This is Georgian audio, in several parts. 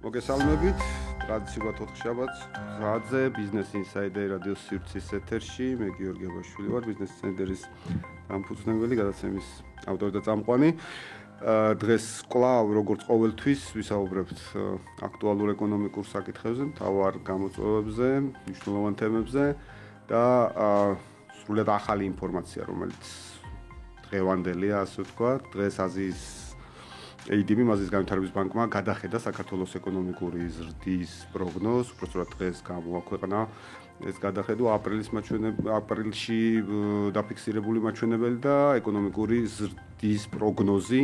მოგესალმებით, ტრადიციულად 4 შაბათს გზაზე Business Insider რადიოს სივრცის ეთერში. მე გიორგი აბაშვილი ვარ, Business Insider-ის დამფუძნებელი, გადაცემის ავტორი და წამყვანი. დღეს კვლავ როგორც ყოველთვის ვისაუბრებთ აქტუალურ ეკონომიკურ საკითხებზე, მთავარ გამოწვევებზე, მნიშვნელოვან თემებზე და სრულად ახალი ინფორმაცია, რომელიც დღევანდელია, ასე ვთქვათ, დღეს აზიის ADB მაზის განვითარების ბანკმა გადახედა საქართველოს ეკონომიკური ზრდის პროგნოზს, უბრალოდ დღეს გამოაქვეყნა ეს გადახედვა აპრილში დაფიქსირებული მაჩვენებელი და ეკონომიკური ზრდის პროგნოზი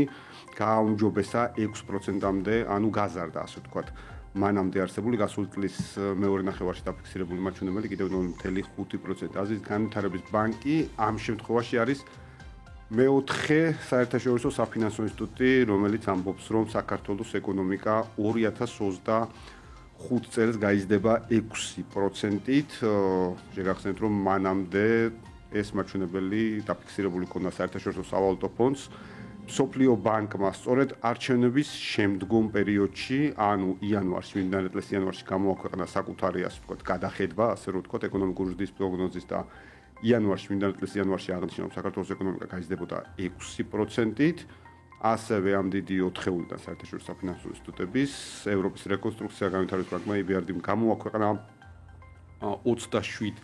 გააუმჯობესა 6%-მდე, ანუ გაზარდა, ასე ვთქვათ. მანამდე არსებული გასული წლის მეორე ნახევარში დაფიქსირებული მაჩვენებელი კიდევ 0.5%. აზიის განვითარების ბანკი ამ შემთხვევაში არის მეოთხე საერთაშორისო საფინანსო ინსტიტუტი, რომელიც ამბობს, რომ საქართველოს ეკონომიკა 2025 წელს გაიზრდება 6%-ით. შეგახსენებთ, რომ მანამდე ეს მაჩვენებელი დაფიქსირებული ჰქონდა საერთაშორისო სავალუტო ფონდს. მსოფლიო ბანკმა სწორედ არჩევნების შემდგომ პერიოდში, ანუ იანვარში, მინდანე წლის იანვარში გამოაქვეყნა საკუთარი, ასე ვთქვათ, გადახედვა, ასე რომ ვთქვათ, ეკონომიკური ზრდის პროგნოზის და იანვარში, მინდანე წლის იანვარში აღნიშნა, რომ საქართველოს ეკონომიკა გაიზრდებოდა 6%-ით. ასევე ამ დიდი 4-ულიდან საერთაშორისო საფინანსო ინსტიტუტების ევროპის რეკონსტრუქცია განვითარების ბანკმა EBRD-მ გამოაქვეყნა 27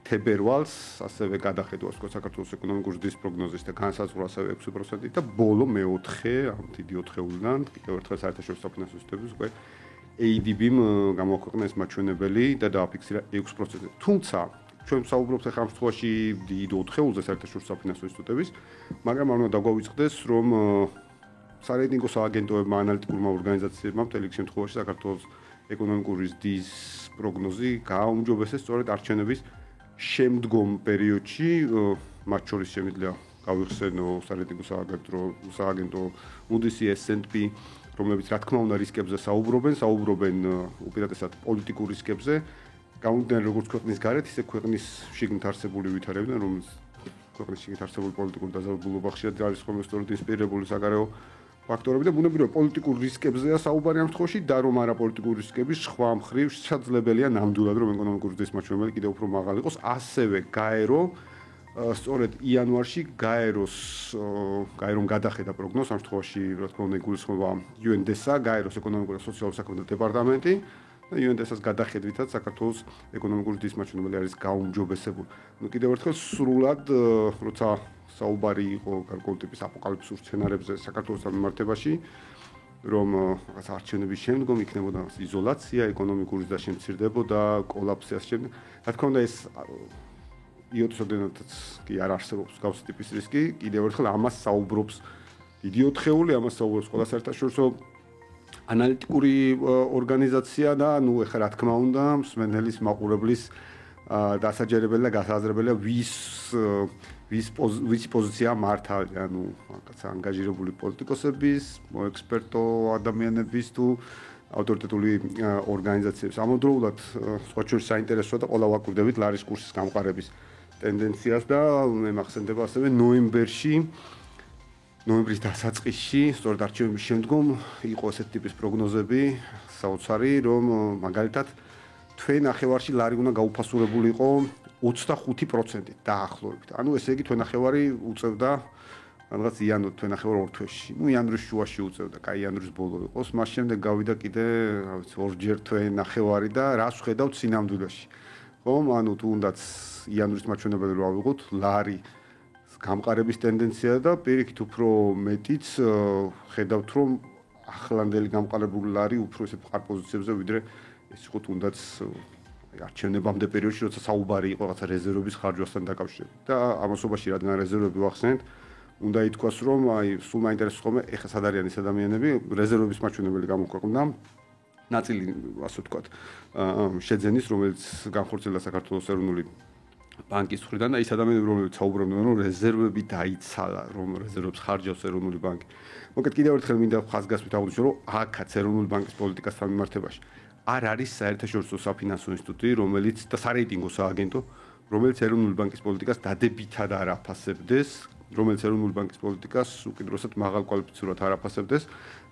თებერვალს, ასევე გადახედვა საქართველოს ეკონომიკური ზრდის პროგნოზის და განსაზღვრა ასევე 6%-ით და ბოლო მეოთხე ამ დიდი 4-ულიდან კიდევ ერთხელ საერთაშორისო საფინანსო ინსტიტუტების უკვე ADB-მ გამოაქვეყნა ეს მაჩვენებელი და დააფიქსირა 6%-ით. თუმცა ჩვენ ვსაუბრობთ ახლა ამ შემთხვევაში დიდ 4-ულზე საერთაშორისო საფინანსო ინსტიტუტების, მაგრამ არ უნდა დაგვაუწყდეს, რომ სარეიტინგო სააგენტოებმა, ანალიტიკურმა ორგანიზაციებმა მთელი შემთხვევაში საქართველოს ეკონომიკური ზრდის პროგნოზი გააუმჯობესეს სწორედ არჩევნების შემდგომ პერიოდში, მათ შორის შემიძლია გავიხსენო სარეიტინგო სააგენტო Moody's, S&P, რომლებიც რა თქმა უნდა რისკებზე საუბრობენ უპირატესად პოლიტიკურ რისკებზე. გამომდინარე როგორც ქვეყნის გარეთ, ისე ქვეყნის შიგნით არსებული ვითარებიდან, რომელიც ქვეყნის შიგნით არსებული პოლიტიკური დაზავებულობა ხშირად არის ხოლმე სწორედ ინსპირირებული საგარეო ფაქტორები და ბუნებრივია პოლიტიკურ რისკებზეა საუბარი ამ შემთხვევაში და რომ არა პოლიტიკური რისკების სხვა მხრივ შესაძლებელია ნამდვილად რომ ეკონომიკური ზრდის მაჩვენებელი კიდევ უფრო მაღალი იყოს. ასევე გაერო სწორედ იანვარში გაერომ გადახედა პროგნოზს ამ შემთხვევაში რა თქმა უნდა იგულისხმება UNDESA, გაეროს ეკონომიკური და სოციალური საქმეთა დეპარტამენტი. UNDESA-ს გადახედვითაც საქართველოს ეკონომიკური ზრდის მაჩვენებელი არის გაუმჯობესებული. კიდევ ერთხელ სრულად, როცა საუბარი იყო გარკვეულ ტიპის აპოკალიფსურ სცენარებზე საქართველოს მიმართებაში, რომ რაღაც არჩევნების შემდგომ იქნებოდა იზოლაცია, ეკონომიკური ზრდა შემცირდებოდა, კოლაფსი ასე შემდეგ. რა თქმა უნდა ეს იოტისოდენადაც კი არ არსებობს გავსი ტიპის რისკი, კიდევ ერთხელ ამას საუბრობს დიდი 4-ული, ამას საუბრობს ყველა საერთაშორისო ანალიტიკური ორგანიზაცია და ნუ ეხლა რა თქმა უნდა მსმენელის მაყურებლის დასაჯერებელი და გასაზრებელია ვის პოზიცია მართალი, ანუ რაღაცა ანგაჟირებული პოლიტიკოსების, ექსპერტო ადამიანების თუ ავტორიტეტული ორგანიზაციების. ამავდროულად სხვა შორის საინტერესოა და ყველა ვაკვირდებით ლარის კურსის გამყარების ტენდენციას და მე მახსენდება ასევე ნოემბრის დასაწყისში, სწორედ არჩევნების შემდგომ იყო ესეთი ტიპის პროგნოზები საოცარი, რომ მაგალითად თვე ნახევარში ლარი უნდა გაუფასურებული იყო 25%-ით დაახლოებით. ანუ ესე იგი თვე ნახევარი უწევდა რაღაც იანვრის თვე ნახევარ ორ თვეში. ნუ იანვრის შუაში უწევდა, კაი იანვრის ბოლო იყოს. მას შემდეგ გავიდა კიდე, რა ვიცი, ორჯერ თვე ნახევარი და რას ვხედავთ სინამდვილეში. ხომ, ანუ თუნდაც იანვრის მაჩვენებელი რო ავიღოთ, ლარი გამყარების ტენდენცია და პირიქით უფრო მეტიც ხედავთ, რომ ახლანდელი გამყარებული ლარი უფრო ისე მყარ პოზიციებზე ვიდრე ეს იყო თუნდაც არჩევნებამდე პერიოდში, როცა საუბარი იყო რაღაცა რეზერვების ხარჯვასთან დაკავშირებით. და ამასობაში რადგან რეზერვები ვახსენეთ, უნდა ითქვას, რომ აი სულ მაინტერესებს ხოლმე ეხლა სად არიან ეს ადამიანები, რეზერვების მაჩვენებელი გამოქვეყნდა ნაწილი, ასე ვთქვათ, შეძენის, რომელიც განხორციელდა საქართველოს ეროვნული ბანკის მხრიდან და ის ადამიანები, რომლებიც საუბრობდნენ, რომ რეზერვები დაიცალა, რომ რეზერვებს ხარჯავს ეროვნული ბანკი. მოკლედ კიდევ ერთხელ მინდა ხაზგასმით აღვნიშნო, რომ აქაც ეროვნული ბანკის პოლიტიკასთან მიმართებაში არ არის საერთაშორისო საფინანსო ინსტიტუტი, რომელიც და სარეიტინგო სააგენტო, რომელიც ეროვნული ბანკის პოლიტიკას დადებითად არ აფასებდეს, რომელიც ეროვნული ბანკის პოლიტიკას უკიდურესად მაღალ კვალიფიცირებად არ აფასებდეს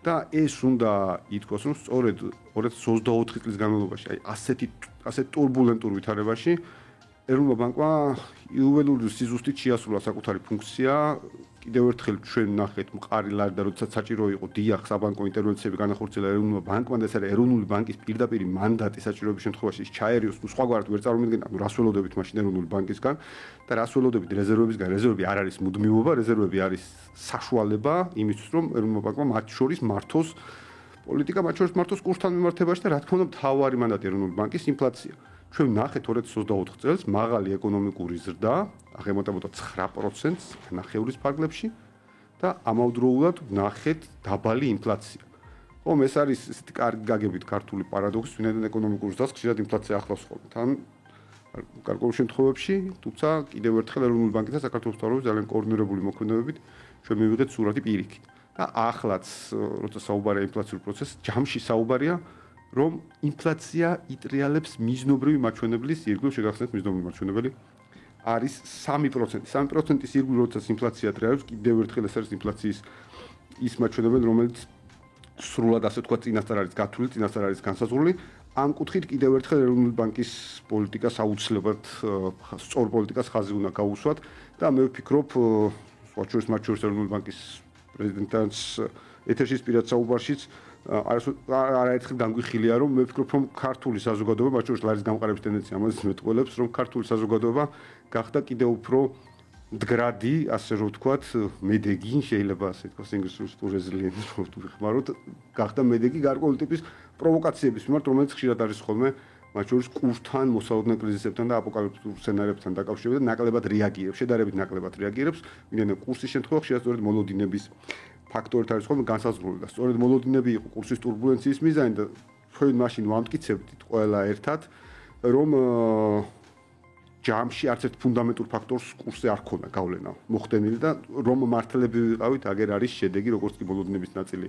და ეს უნდა ითქვას, რომ სწორედ 2024 წლის განმავლობაში, აი ასეთ турბულენტურ ვითარებაში ეროვნულმა ბანკმა იუველური სიზუსტით შეასრულა საკუთარი ფუნქცია. კიდევ ერთხელ ჩვენ ნახეთ მყარი ლარი და როდესაც საჭირო იყო დიახ საბანკო ინტერვენციები განახორციელა ეროვნულმა ბანკმა და ეს არის ეროვნული ბანკის პირდაპირ მანდატი საჭიროების შემთხვევაში ის ჩაერიოს, სხვაგვარად ვერ წარმოვიდგენთ, რას ველოდებით მაშინ ეროვნული ბანკისგან და რას ველოდებით რეზერვებისგან. რეზერვები არ არის მუდმივობა, რეზერვები არის საშუალება იმისთვის, რომ ეროვნულმა ბანკმა მათ შორის მართოს პოლიტიკა, მათ შორის მართოს კურსთან მიმართებაში და რა თქმა უნდა მთავარი მანდატი ეროვნული ბანკის ინფლაცია. ჩვენ ნახეთ 2024 წელს მაღალი ეკონომიკური ზრდა, აღემატებოდა 9%-ს ნახევრის ფარგლებში და ამავდროულად ნახეთ დაბალი ინფლაცია. ხომ ეს არის ისეთი კარგი გაგებით ქართული პარადოქსი, ვინაიდან ეკონომიკურ ზრდას ხშირად ინფლაცია ახლავს ხოლმე. თან გარკვეულ შემთხვევებში, თუმცა კიდევ ერთხელ ეროვნული ბანკი და საქართველოს მთავრობის ძალიან კოორდინირებული მოქმედებებით ჩვენ მივიღეთ სურათი პირიქით. და ახლაც, როცა საუბარია ინფლაციურ პროცესს, ჯამში საუბარია რომ ინფლაცია იტრიალებს მიზნობრივი მაჩვენებლის ირგვლივ შეგახსენეთ მიზნობრივი მაჩვენებელი არის 3%. 3%-ის ირგვლივ როდესაც ინფლაცია იტრიალებს, კიდევ ერთხელ ეს არის ინფლაციის ის მაჩვენებელი, რომელიც სრულად ასე თქვა წინასწარ არის გათვლილი, წინასწარ არის განსაზღვრული. ამ კუთხით კიდევ ერთხელ ეროვნული ბანკის პოლიტიკას აუცილებლად სწორ პოლიტიკას ხაზი უნდა გაუსვათ და მე ვფიქრობ, მათ შორის ეროვნული ბანკის პრეზიდენტს ეთერშიც პირად საუბარშიც არაერთხელ განგვიხილია, რომ მე ვფიქრობ, რომ ქართული საზოგადოება, მათ შორის ლარის გამყარების ტენდენცია ამას მეტყველებს, რომ ქართული საზოგადოება გახდა კიდევ უფრო მდგრადი, ასე რომ ვთქვათ, მედეგი, შეიძლება ასე თქვას ინგლისურად resilient, რომ ვიხმაროთ, გახდა მედეგი გარკვეული ტიპის პროვოკაციების მიმართ, რომელიც ხშირად არის ხოლმე მათ შორის კურსთან, მოსალოდნელ კრიზისებთან და აპოკალიფტურ სცენარებთან დაკავშირებით და ნაკლებად რეაგირებს, შედარებით ნაკლებად რეაგირებს, ვინაიდან კურსის შემთხვევაში ხშირად სწორედ მოლოდინების ფაქტორით არის ხოლმე განსაზღვრული და სწორედ მოლოდინები იყო კურსის турბულენციის მიზანი და ჩვენ მაშინ ვამტკიცებდით ყველა ერთად, რომ ჯამში არც ერთ ფუნდამენტურ ფაქტორს კურსზე არ ქონდა გავლენა მოხდენილი და რომ მართლები ვიყავით, აგერ არის შედეგი, როგორც კი მოლოდინების ნაწილი,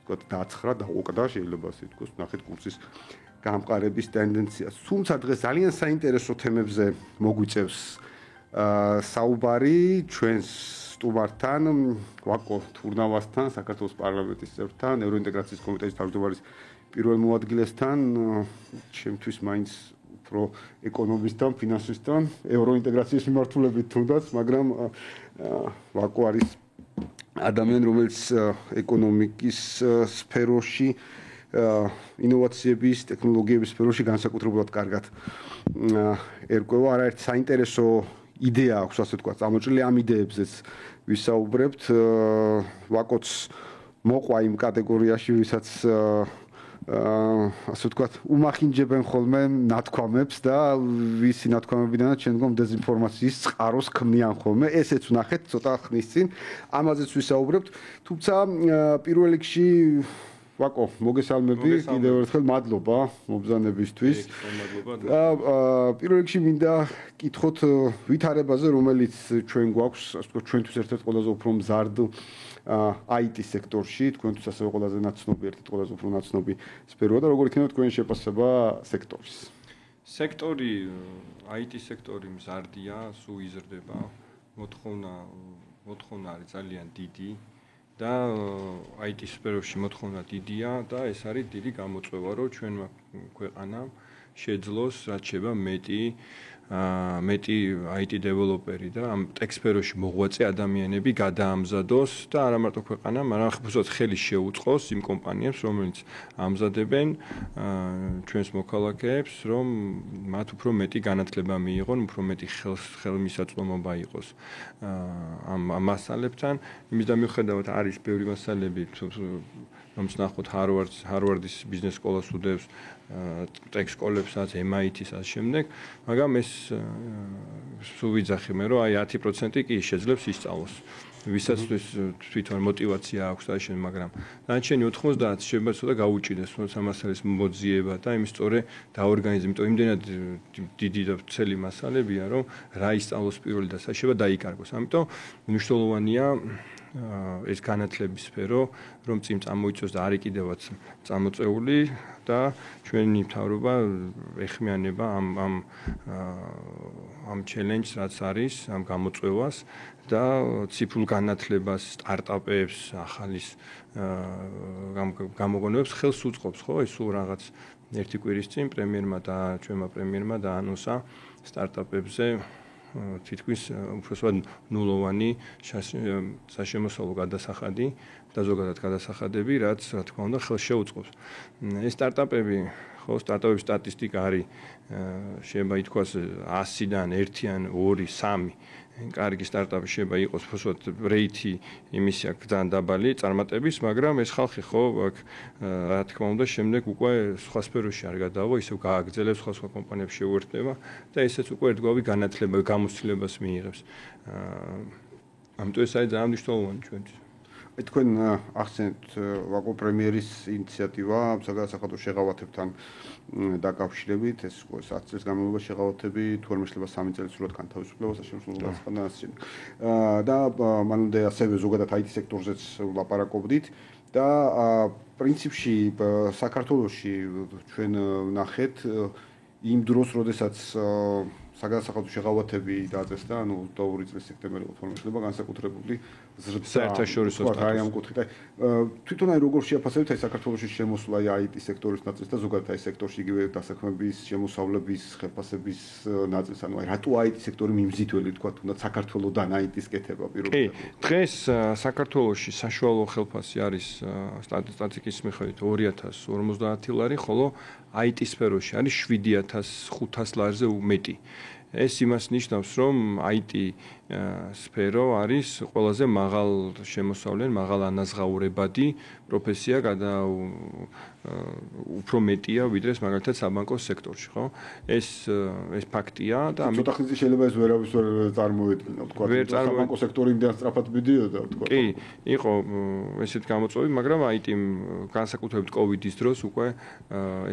ვთქვათ, დააცხრა, დაუყდა, შეიძლება ასე ვთქვას, ნახეთ კურსის გამყარების ტენდენციას. თუმცა დღეს ძალიან საინტერესო თემებზე მოგვიწევს საუბარი ჩვენს სტუმართან, ვაკო თურნავასთან, საქართველოს პარლამენტის წევრთან, ევროინტეგრაციის კომიტეტის თავმჯდომარის პირველ მოადგილესთან, ჩემთვის მაინც უფრო ეკონომისტთან, ფინანსისტთან, ევროინტეგრაციის მიმართულებით თუნდაც, მაგრამ ვაკო არის ადამიანი, რომელიც ეკონომიკის სფეროში, ინოვაციების, ტექნოლოგიების სფეროში განსაკუთრებულად კარგად ერკვევა. არაერთ საინტერესო იდეა აქვს, ასე ვთქვათ, წამოჭრილი ამ იდეებზეც ვისაუბრებთ. ვაკოც მოყვა იმ კატეგორიაში, ვისაც ასე ვთქვათ, უმახინჯებენ ხოლმე ნათქვამებს და ვისი ნათქვამებიდანაც შემდგომ დეზინფორმაციის წყაროს ქმნიან ხოლმე. ესეც ვნახეთ ცოტა ხნის წინ, ამაზეც ვისაუბრებთ. თუმცა პირველ რიგში ვაკო, მოგესალმები, კიდევ ერთხელ მადლობა მობრძანებისთვის. და პირველ რიგში მინდა კითხოთ ვითარებაზე, რომელიც ჩვენ გვაქვს, ასე ვთქვათ, ჩვენთვის ერთ-ერთი ყველაზე უფრო მზარდ IT სექტორში, თქვენთვის ასევე ყველაზე ნაცნობი, ერთ-ერთი ყველაზე უფრო ნაცნობი სფეროა და როგორ იქნება თქვენი შეფასება სექტორის? სექტორი, IT სექტორი მზარდია, სულ იზრდება. მოთხოვნა არის ძალიან დიდი. და IT სფეროში მოთხოვნა დიდია და ეს არის დიდი გამოწვევა, რომ ჩვენმა ქვეყანამ შეძლოს რაც შეიძლება მეტი IT დეველოპერი და ამ ტექ სფეროში მოღვაწე ადამიანები გადაამზადოს და არა მარტო ქვეყანამ, არამედ უბრალოდ ხელი შეუწყოს იმ კომპანიებს, რომელიც ამზადებენ ჩვენს მოქალაქეებს, რომ მათ უფრო მეტი განათლება მიიღონ, უფრო მეტი ხელმისაწვდომობა იყოს ამ მასალებთან. იმის და მიუხედავად არის ბევრი მასალები, რომელსაც ნახოთ ჰარვარდის ბიზნეს სკოლას უდევს, ტექ სკოლებსაც, MIT-ს ასე შემდეგ, მაგრამ ეს სულ ვიძახი მე, რომ აი 10% კი შეძლებს ისწავლოს. ვისაც თვითონ мотиваცია აქვს და შენ, მაგრამ დანარჩენი 90 შეიძლება ცოტა გაუჭიდეს, თუმცა მასალის მოძიება და იმის სწორე დაორგანიზება, იმიტომ იმდენად დიდი და ცელი მასალებია, რომ რა ისწავლოს პირველი და შეიძლება დაიკარგოს. ამიტომ მნიშვნელოვანია ეს განათლების სფერო, რომ წინ წამოიწოს და არის კიდევაც წამოწეული და ჩვენი მთავრობა ეხმიანება ამ challenge-ს, რაც არის, ამ გამოწვევას და ციფრულ განათლებას, სტარტაპებს, ახალის გამოგონებებს ხელს უწყობს, ხო? ეს სულ რაღაც ერთი კვირის წინ პრემიერმა და ჩვენმა პრემიერმა დაანონსა სტარტაპებზე თითქმის უბრალოდ ნულოვანი საშემოსავლო გადასახადი და ზოგადად გადასახადები, რაც რა თქმა უნდა ხელს შეუწყობს. ეს სტარტაპები, ხო, სტარტაპების სტატისტიკა არის შეიძლება ითქვას 100-დან 1-ან 2, 3 კარგი სტარტაპი შეიძლება იყოს უბრალოდ რეიტი იმისი აქვს ძალიან დაბალი წარმატების, მაგრამ ეს ხალხი ხო აქ რა თქმა უნდა შემდეგ უკვე სხვა სფეროში არ გადავა, ისევ გააგრძელებს სხვა კომპანიებს შეუერთდება და ესეც უკვე ერთგვარი განათლება, გამოცდილებას მიიღებს. ამიტომ ეს არის ძალიან მნიშვნელოვანი ჩვენთვის. თქვენ ახსენეთ ვაკო პრემიერის ინიციატივა საგადასახადო შეღავათებთან დაკავშირებით, ეს უკვე 10 წელს განმავლობაში შეღავათები, თუ არ მეშლება 3 წელი სულად განთავისუფლება საშემოსავლო გადასახადიდან და მანამდე ასევე ზოგადად IT სექტორზეც ლაპარაკობდით და პრინციპში საქართველოში ჩვენ ნახეთ იმ დროს, როდესაც საგადასახადო შეღავათები დააწესდა, ანუ 22 წლის სექტემბერი თუ არ მეშლება განსაკუთრებული საერთაშორისო სტატუსი ამ კუთხით. თვითონ აი როგორ შეაფასებთ აი საქართველოში შემოსვლა IT სექტორის ნაწილს და ზოგადად აი სექტორში იგივე დასაქმების, შემოსავლების, ხელფასების ნაწილს, ანუ აი რატო IT სექტორი მიმზიდველი თქვა თუნდაც საქართველოსთან IT-ს კეთება პირობითად. დღეს საქართველოში საშუალო ხელფასი არის სტატისტიკის მიხედვით 2050 ლარი, ხოლო IT სფეროში არის 7500 ლარზე მეტი. ეს იმას ნიშნავს, რომ IT სფერო არის ყველაზე მაღალ შემოსავლიანი, მაღალ ანაზღაურებადი პროფესია, უფრო მეტია ვიდრე მაგალითად საბანკო სექტორში, ხო? ეს ფაქტია და ამიტომ ცოტა ხნის შეიძლება ეს ვერავის ვერ წარმოედგინა, თქვა, საბანკო სექტორი იმდან სწრაფად მიდიოდა, თქვა. კი, იყო ესეთ გამოწვევები, მაგრამ IT-მ განსაკუთრებით COVID-ის დროს უკვე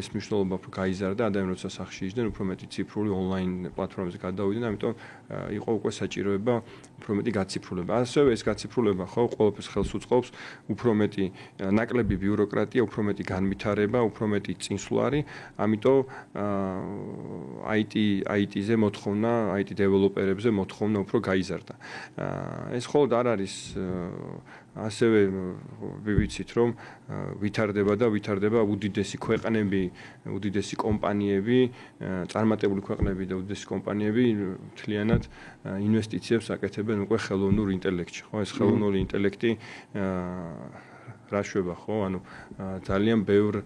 ეს მნიშვნელობა უფრო გაიზარდა, ადამიანები როცა სახში იჯდნენ, უფრო მეტი ციფრული ონლაინ პლატფორმებზე გადავიდნენ, ამიტომ იყო უკვე საჭიროება უფრო მეტი გაციფრულება. ასევე ეს გაციფრულება ხო ყველაფერს ხელს უწყობს, უფრო მეტი ნაკლები ბიუროკრატია, უფრო მეტი განვითარება, უფრო მეტი წინსვლარი, ამიტომ IT-ზე მოთხოვნა, IT დეველოპერებზე მოთხოვნა უფრო გაიზარდა. ეს მხოლოდ არ არის ასევე ვიცით რომ ვითარდება უდიდესი ქვეყნები, უდიდესი კომპანიები, წარმატებული ქვეყნები და უდიდესი კომპანიები მთლიანად ინვესტიციებს აკეთებენ უკვე ხელოვნურ ინტელექტში, ხო? ეს ხელოვნური ინტელექტი რაშვება, ხო? ანუ ძალიან ბევრ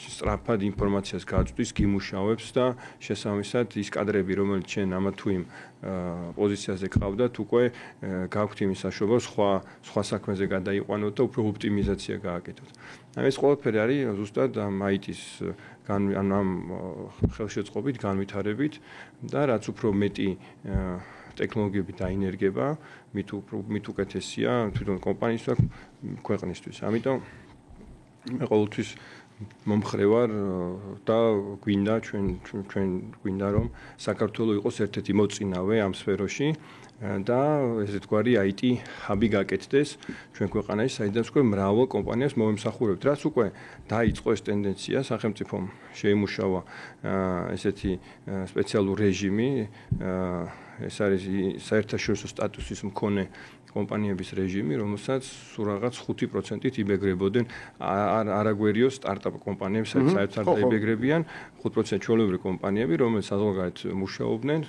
სწრაფად ინფორმაციას გაწვდის, გიმუშავებს და შესაბამისად ის კადრები, რომელიც ჩვენ ამა თუ იმ პოზიციაზე ყავდათ, უკვე გაქვთ იმის საშუალება სხვა საქმეზე გადაიყვანოთ და უფრო ოპტიმიზაცია გააკეთოთ. ეს ყველაფერი არის ზუსტად ამ IT-ს ამ ხელშეწყობით, განვითარებით და რაც უფრო მეტი ტექნოლოგიები დაინერგება, მით უკეთესია თვითონ კომპანიისთვის, ქვეყნისთვის. ამიტომ მე ყოველთვის მომხრე ვარ და გვინდა ჩვენ გვინდა რომ საქართველოს იყოს ერთ-ერთი მოწინავე ამ სფეროში და ესე თქვარი IT ჰაბი გაკეთდეს ჩვენ ქვეყანაში, საიდანაც უკვე მრავალ კომპანიას მომემსახურებთ. რაც უკვე დაიწყო ეს ტენდენცია, სახელმწიფომ შეიმუშავა ესეთი სპეციალური რეჟიმი, ეს არის საერთაშორისო სტატუსის მქონე კომპანიების რეჟიმი, რომელსაც სულ რაღაც 5%-ით იბეგრებოდნენ არაგვერიო სტარტაპ კომპანიებს, საერთოდ არ დაიბეგრებიან 5% ჩვეულებრივი კომპანიები, რომელიც საზღვარგარეთ მუშაობდნენ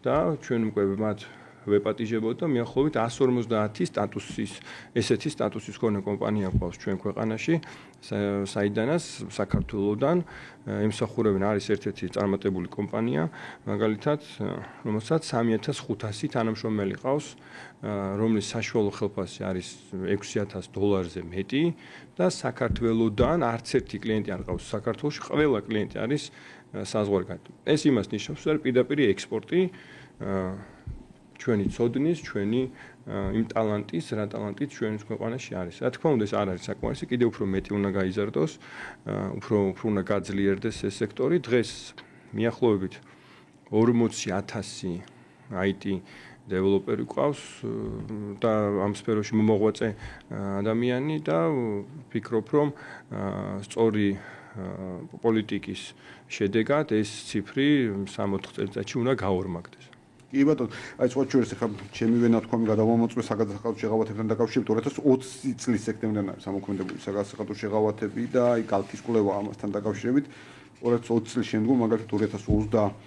და ჩვენ უკვე მათ ვეპატიჟებოდ და მიახლოებით 150 სტატუსის, ესეთი სტატუსის მქონე კომპანია ყავს ჩვენ ქვეყანაში, საიდანაც საქართველოსთან ემსახურებენ არის ერთ-ერთი წარმატებული კომპანია, მაგალითად, რომელსაც 3500 თანამშრომელი ყავს, რომლის საშუალო ხელფასი არის $6000 მეტი და საქართველოსთან არც ერთი კლიენტი არ ყავს საქართველოში, ყველა კლიენტი არის საზღვარგარეთ. ეს იმას ნიშნავს, რომ პირდაპირ ექსპორტი ჩვენი ცოდნის, ჩვენი იმ ტალანტის, რა ტალანტით ჩვენს ქვეყანაში არის. რა თქმა უნდა, ეს არ არის საკმარისი, კიდევ უფრო მეტი უნდა გაიზარდოს, უფრო უნდა გაძლიერდეს ეს სექტორი. დღეს მიახლოებით 40000 IT დეველოპერი ყავს და ამ სფეროში მომოღვაწე ადამიანი და ვფიქრობ, რომ სწორი პოლიტიკის შედეგად ეს ციფრი 3-4 წელიწადში უნდა გაორმაგდეს. კი ბატონო, აი სხვა ჩვენს ახლა ჩემი ვენათქვამი გადავამოწმე საგადასახადო შეღავათებთან დაკავშირებით 2020 წლის სექტემბრიდან არის ამოქმედებული საგადასახადო შეღავათები და აი კალკის კვლევა ამასთან დაკავშირებით 2020 წლის შემდგომ მაგალითად 2023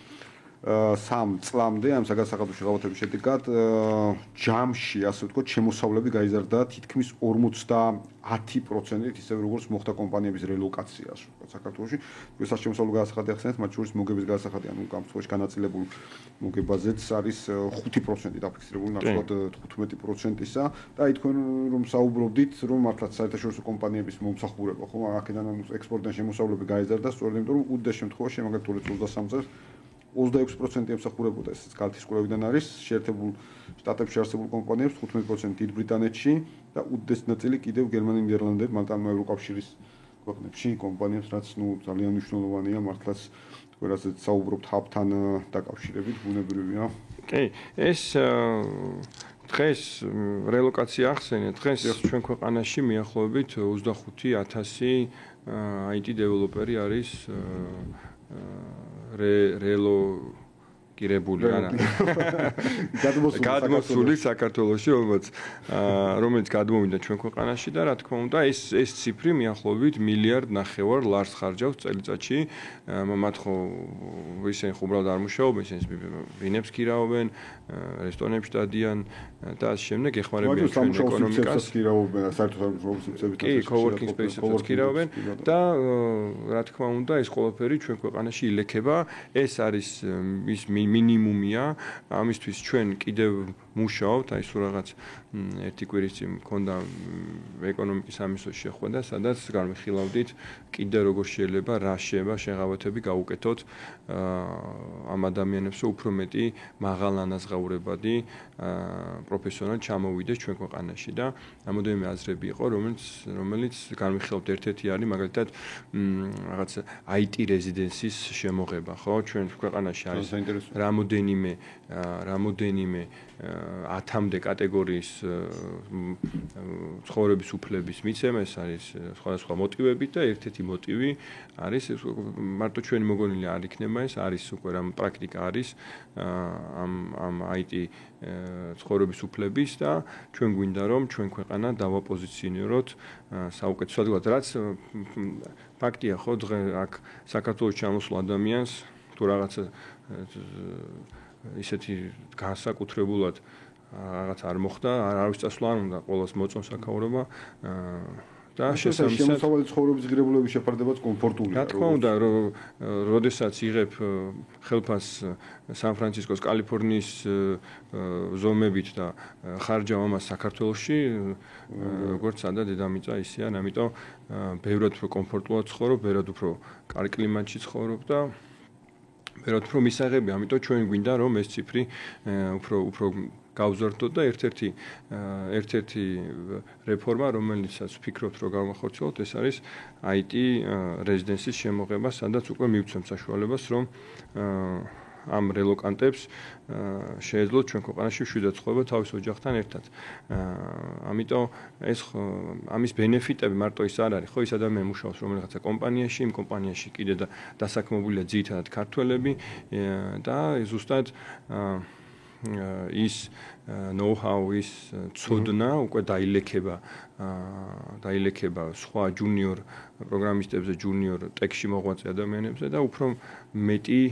წლამდე ამ საგადასახადო შეღავათების შედეგად ჯამში ასე ვთქვათ შემოსავლები გაიზარდა თითქმის 50%-ით ისე როგორც მოხდა კომპანიების რელოკაცია ასე ვთქვათ საქართველოში. ვისაც შემოსავლო გადასახადი ახსენეთ, მათ შორის მოგების გადასახადი, ანუ გამწვევაში განაწილებულ მოგებაზეც არის 5% დაფიქსირებული, ნახოთ 15%-ისა და აი თქვენ რომ საუბრობდით, რომ მართლაც საერთაშორისო კომპანიების მომსახურება, ხო, აქედან ექსპორტიდან შემოსავლები გაიზარდა, სწორედ იმიტომ რომ უდიდეს შემთხვევაში მაგალითად 2023 წელს 26% ემსახურებოდა ეს კალთის კვლევიდან არის შეერთებულ შტატებში არსებულ კომპანიებს 15% დიდ ბრიტანეთში და უდიდეს ნაწილი კიდევ გერმანია, ნიდერლანდები, მალტა, ევროკავშირის ქვეყნებში კომპანიებს, რაც ძალიან მნიშვნელოვანია მართლაც თქვენ რასაც საუბრობთ ჰაბთან დაკავშირებით, ბუნებრივია. კი, ეს დღეს რელოკაცია ახსენეთ, დღეს ჩვენ ქვეყანაში მიახლოებით 25,000 IT დეველოპერი არის რელოკირებული გადმოსული საქართველოში, რომელიც გადმოვიდა ჩვენ ქვეყანაში და რა თქმა უნდა ეს ციფრი მიახლოებით 1.5 მილიარდ ლარს ხარჯავს წელიწადში. მათ ხო ისინი უბრალოდ არ მუშაობენ, ისინი ბინებს ქირავენ, რესტორნებში დადიან და ამ შემდეგ ეხმარებიან ჩვენ ეკონომიკას. კი, coworking space-ებს ქირავენ და რა თქმა უნდა ეს ყველაფერი ჩვენ ქვეყანაში ილექება. ეს არის ის მინიმუმია, ამისთვის ჩვენ კიდევ მუშაობთ, აი სულ რაღაც ერთი კვირის წინ მქონდა ეკონომიკის სამინისტროს შეხვედრა, სადაც განვიხილავდით კიდევ როგორ შეიძლება რა შეიძლება შეღავათები გავუკეთოთ ამ ადამიანებს, უფრო მეტი მაღალანაზღაურებადი პროფესიონალი ჩამოვიდეს ჩვენ ქვეყანაში და რამოდენიმე აზრები იყო, რომელიც განვიხილავთ, ერთ-ერთი არის მაგალითად რაღაც IT რეზიდენსის შემოღება, ხო? ჩვენ ქვეყანაში არის რამოდენიმე 10-მდე კატეგორიის ცხოვრების უფლების მიცემა, ეს არის სხვადასხვა მოტივებით და ერთ-ერთი მოტივი არის მარტო ჩვენი მოგონილი არ იქნება ეს, არის უკვე რამ პრაქტიკა არის ამ IT ცხოვრების უფლების და ჩვენ გვინდა რომ ჩვენ ქვეყანა დავაპოზიციონიროთ საუკეთესო ადგილად, რაც ფაქტია ხო, დღე აქ საქართველოს ჩამოსულ ადამიანს თუ რაღაცა ისეთი განსაკუთრებულად რაღაც არ მოხდა, არავის წასვლა არ უნდა, ყოველს მოწონს აქაურობა და შესაბამისად შემოსავალი ცხოვრების ღირებულების შეფარდებაც კომფორტულია. რა თქმა უნდა, როდესაც იღებ ხელფას სან-ფრანცისკოს, კალიფორნიის ზომებით და ხარჯავ ამას საქართველოში, როგორც სადა დედამიწა ისეა, ამიტომ ბევრად უფრო კომფორტულად ცხოვრობ, ბევრად უფრო კარგ კლიმატში ცხოვრობ და ბევრად უფრო მისაღები, ამიტომ ჩვენ გვინდა რომ ეს ციფრი უფრო გავზარდოთ და ერთ-ერთი რეფორმა, რომელიცაც ვფიქრობთ რომ გავახორციელოთ, ეს არის IT რეზიდენსის შემოღება, სადაც უკვე მივცემთ საშუალებას რომ ამ რელოკანტებს შეეძლოთ ჩვენ ქვეყანაში მშვიდად ცხოვრება თავის ოჯახთან ერთად. ამიტომ ეს ამის ბენეფიტები მარტო ის არ არის, ხო, ის ადამიანი მუშაობს რომელიღაცა კომპანიაში, იმ კომპანიაში კიდე დასაქმებულია ძირითადად ქართველები და ზუსტად ის know-how ის ცოდნა უკვე დაილექება სხვა ჯუნიორ პროგრამისტებზე, ჯუნიორ ტექში მოღვაწე ადამიანებზე და უფრო მეტი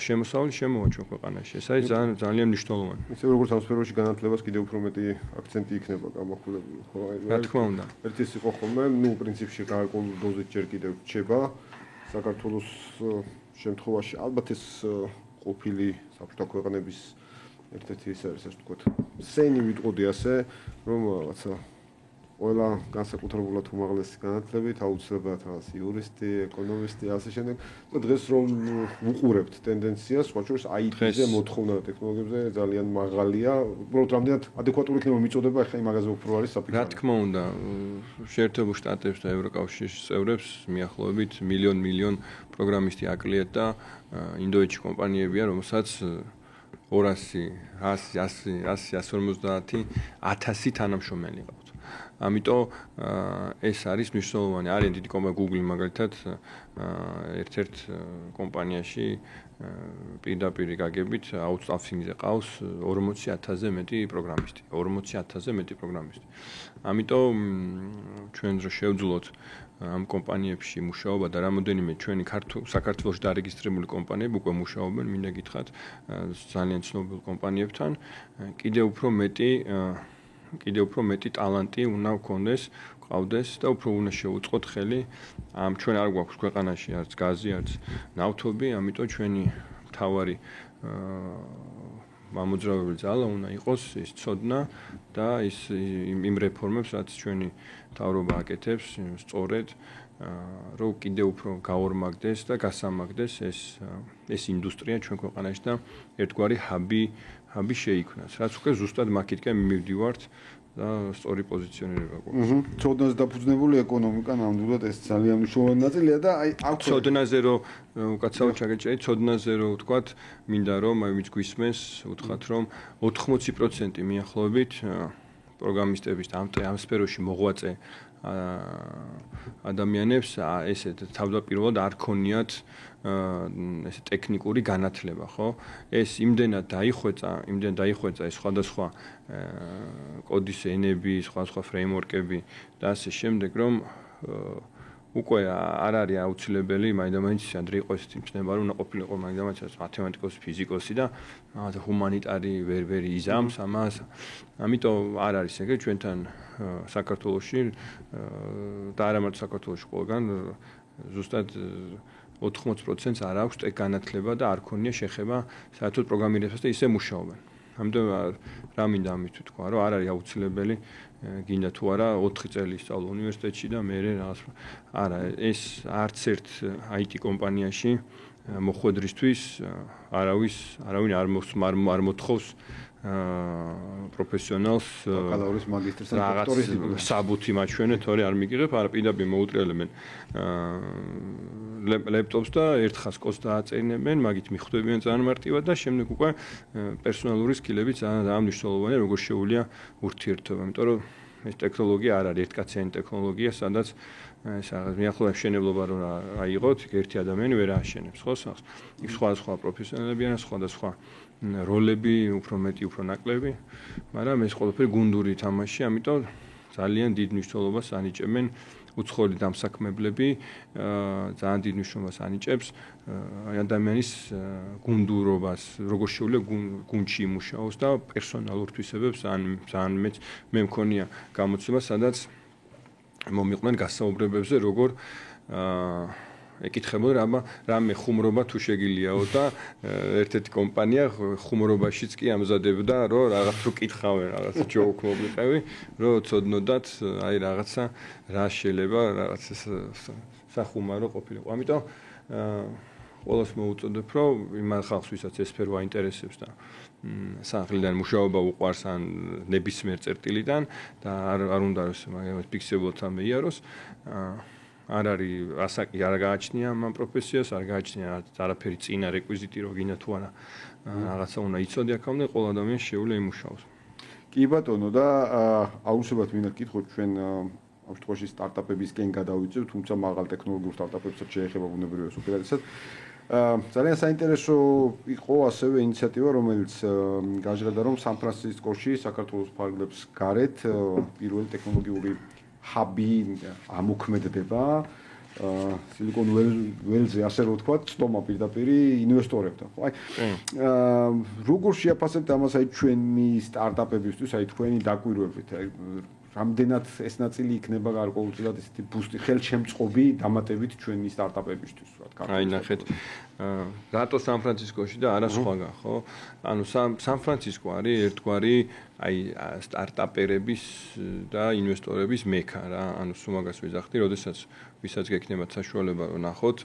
შემოსავალი შემოვა ჩვენ ქვეყანაში. ეს არის ძალიან მნიშვნელოვანი. ისე როგორც ამ სფეროში განათლებას კიდევ უფრო მეტი აქცენტი იქნება გამახვილებული, ხო? რა თქმა უნდა. ერთი ის იყო ხოლმე, პრინციპში გარკვეულ დოზით ჯერ კიდევ რჩება საქართველოს შემთხვევაში ალბათ ეს ყოფილი საბჭოთა ქვეყნების ერთ-ერთი ის არის, ასე ვთქვათ, სენი ვიტყოდი ასე, რომ რაღაცა ყველა განსაკუთრებულად უმაღლესი განათლებით, აუცილებლად რაღაც იურისტი, ეკონომისტი, ასე შემდეგ. და დღეს რომ ვუყურებთ ტენდენციას, სხვა შორის IT-ზე მოთხოვნა ტექნოლოგიებზე ძალიან მაღალია. უბრალოდ რამდენად ადეკვატური იქნება მიწოდება, ახლა იმაზე უფრო არის საფიქრო. რა თქმა უნდა, შეერთებულ შტატებს და ევროკავშირის წევრებს მიახლოებით მილიონ პროგრამისტი აკლიათ და ინდოეთში კომპანიებია, რომელსაც 200, 100, 150, 150 თანამშრომელი ყავთ. ამიტომ ეს არის მნიშვნელოვანი. არის დიდი კომპანია Google მაგალითად ერთ-ერთ კომპანიაში პირდაპირ გაგებით აუთსორსინგზე ყავს 40000-ზე მეტი პროგრამისტი. 40000-ზე მეტი პროგრამისტი. ამიტომ ჩვენ რო შევძლოთ ამ კომპანიებში მუშაობა და რამოდენიმე ჩვენი საქართველოში დარეგისტრირებული კომპანიები უკვე მუშაობენ, მინდა გითხრათ, ძალიან ცნობილ კომპანიებთან, კიდევ უფრო მეტი ტალანტი უნდა გქონდეს, ყავდეს და უფრო უნდა შეუწყოთ ხელი. ამ ჩვენ არ გვაქვს ქვეყანაში არც გაზი, არც ნავთობი, ამიტომ ჩვენი მთავარი მამოძრავებელი ძალა უნდა იყოს ის ცოდნა და იმ რეფორმებს, რაც ჩვენი მთავრობა აკეთებს, სწორედ რომ კიდევ უფრო გაორმაგდეს და გასამაგდეს ეს ინდუსტრია ჩვენ ქვეყანაში და ერთგვარი ჰაბი შეიქმნას. რაც უკვე ზუსტად მაქითკენ მივდივართ და სწორი პოზიციონირება გვაქვს. ცოდნაზე დაფუძნებული ეკონომიკა ნამდვილად ეს ძალიან მნიშვნელოვანი ნაწილია და აი აქ ცოდნაზე რომ უკაცრავად ჩაგეჭრით, ცოდნაზე რომ ვთქვათ, მინდა რომ აი ვინც გვისმენს, უთხრათ რომ 80% მიახლოებით პროგრამისტების და ამ სფეროში მოღვაწე ადამიანებს ესეთ თავდაპირველად არ ქონიათ ესე ტექნიკური განათლება, ხო? ეს იმდენად დაიხვეწა ეს სხვადასხვა კოდის ენები, სხვადასხვა ფრეიმვორკები და ასე შემდეგ, რომ უკვე არ არის აუცილებელი მაინდა-მაინც ანდრე იყო ეს იმჩნევა რომ უნდა ყოფილიყო მაინდა-მაინც მათემატიკოსი, ფიზიკოსი და რაღაცა ჰუმანიტარი ვერ იზამს ამას. ამიტომ არ არის ეგრე ჩვენთან საქართველოში და არა მარტო საქართველოში ყველგან ზუსტად 80%-ს არ აქვს განათლება და არ ქონია შეხება საერთოდ პროგრამირებასთან და ისე მუშაობენ. ამიტომ რა მინდა ამით ვთქვა, რომ არ არის აუცილებელი გინდა თუ არა 4 წელი ისწავლო უნივერსიტეტში და მე რაღაც არა ეს არც ერთ IT კომპანიაში მოხვედრისთვის არავინ არ მოთხოვს პროფესიონალს ბაკალავრის მაგისტრის და დოქტორის დიპლომი საბუთი მაჩვენე თორე არ მიგიღებ არა პირდაპირ მოუტრიალებენ ლეპტოპს და ერთხას კოდს დააწერინებენ მაგით მიხვდებიან ძალიან მარტივად და შემდეგ უკვე პერსონალური სკილები ძალიან მნიშვნელოვანია როგორ შეუძლია ურთიერთობა იმიტომ რომ ეს ტექნოლოგია არ არის ერთკაციანი ტექნოლოგია სადაც ეს რაღაც მიახლოება მშენებლობა რომ აიღოთ ერთი ადამიანი ვერ ააშენებს ხო სახს იქ სხვა პროფესიონალები არიან სხვა როლები უფრო მეტი უფრო ნაკლები მაგრამ ეს ყველაფერი გუნდური თამაში ამიტომ ძალიან დიდ მნიშვნელობას ანიჭებენ უცხოელი დამსაქმებლები ძალიან დიდ მნიშვნელობას ანიჭებს ადამიანის გუნდურობას როგორ შეუძლია გუნდში იმუშაოს და პერსონალურ თვისებებს ძალიან მე მქონია გამოცდილება სადაც მომიყვნენ გასაუბრებებზე როგორ ეკითხებოდი რამე ხუმრობა თუ შეგილიაო და ერთ-ერთი კომპანია ხუმრობაშიც კი ამზადებდა რომ რაღაც რო კითხავენ რაღაცა ჯოუკ მოგვიყევი რომ ცოდნოდათ აი რაღაცა რა შეიძლება რაღაც სახუმარო ყოფილიყო ამიტომ ყველას მოუწოდებ რომ იმან ხალხს ვისაც ეს სფერო აინტერესებს და სახლიდან მუშაობა უყვარს ან ნებისმიერ წერტილიდან და არ უნდა რომ ფიქსებულად ამეიაროს არ არის ასაკი არ გააჩნია ამ პროფესიას არ გააჩნია არაფერი წინა რეკვიზიტი რომ გინდა თუ არა რაღაცა უნდა იცოდე აქამდე ყველა ადამიანი შეუძლია იმუშაოს კი ბატონო და აუცილებლად მინდა გითხოთ ჩვენ ამ შემთხვევაში სტარტაპებისკენ გადავიწევ თუმცა მაღალ ტექნოლოგიურ სტარტაპებსაც შეეხება ბუნებრივია უპირატესად ძალიან საინტერესო იყო ასევე ინიციატივა რომელიც გაჟღერდა რომ სან-ფრანცისკოში საქართველოს ფარგლებს გარეთ პირველი ტექნოლოგიური ჰაბი ამოქმედდება სილიკონ ველზე ასე რომ ვთქვა ცდომა პირდაპირ ინვესტორებთან ხო აი როგორ შეაფასებთ ამას აი ჩვენი სტარტაპებისთვის აი თქვენი დაკვირვებით აი რამდენად ეს ნაწილი იქნება გარკვეულწილად ესეთი ბუსტი ხელშემწყობი დამატებით ჩვენი სტარტაპებისთვის რა თქმა უნდა აი ნახეთ რატო სან-ფრანცისკოში და არა სხვაგან ხო ანუ სან-ფრანცისკო არის ერთგვარი აი სტარტაპერების და ინვესტორების მექა რა ანუ სულ მაგას ვიზახდი როდესაც ვისაც გექნებათ საშუალება რომ ნახოთ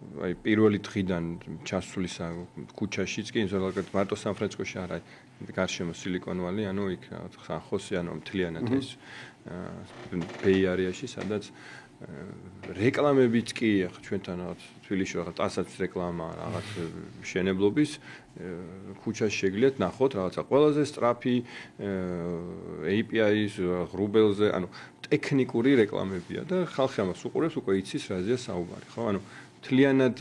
აი პირველი დღიდან ჩასვლისა ქუჩაშიც კი ზოგადად მარტო სან-ფრანცისკოში არა გარშემო სილიკონ ვალი ანუ იქ სან-ხოსე ანუ მთლიანად ეს Bay Area-ში, სადაც რეკლამებიც კი ახლა ჩვენთან რაღაც თბილისში რაღაც ტასაც რეკლამა, რაღაც შენებლობის ქუჩაში შეგიძლიათ ნახოთ რაღაცა ყველაზე სწრაფი API-ის ღრუბელზე, ანუ ტექნიკური რეკლამებია და ხალხი ამას უყურებს, უკვე იცის რაზეა საუბარი, ხო? ანუ მთლიანად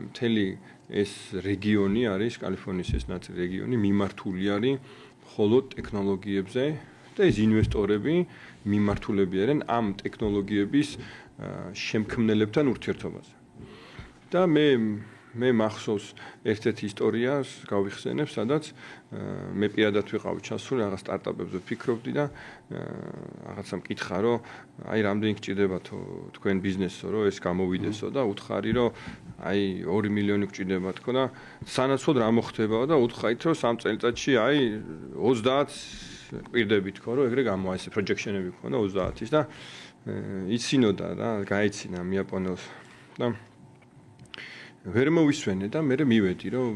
მთელი ეს რეგიონი არის, კალიფორნიის ეს ნაწილი რეგიონი მიმართული არის მხოლოდ ტექნოლოგიებზე და ეს ინვესტორები მიმართულები არიან ამ ტექნოლოგიების შემქმნელებთან ურთიერთობაზე. და მე მახსოვს ერთ-ერთი ისტორიას გავიხსენებ, სადაც მე პირადად ვიყავი ჩასული რაღაც სტარტაპებზე ვფიქრობდი და რაღაცა მკითხა, რომ აი რამდენი გჭირდებათო თქვენ ბიზნესო, რომ ეს გამოვიდესო და უთხარი, რომ აი 2 მილიონი გჭირდება თქო და სანაცვლოდ რა მოხდებაო და უთხარით, რომ 3 წელიწადში აი 30 პირდები თქო, რომ ეგრე გამოა ესე პროჯექშენები ქონდა 30-ის და იცინოდა რა, გაიცინა მიაპონოს და ვერ მოვისვენე და მე მივედი რომ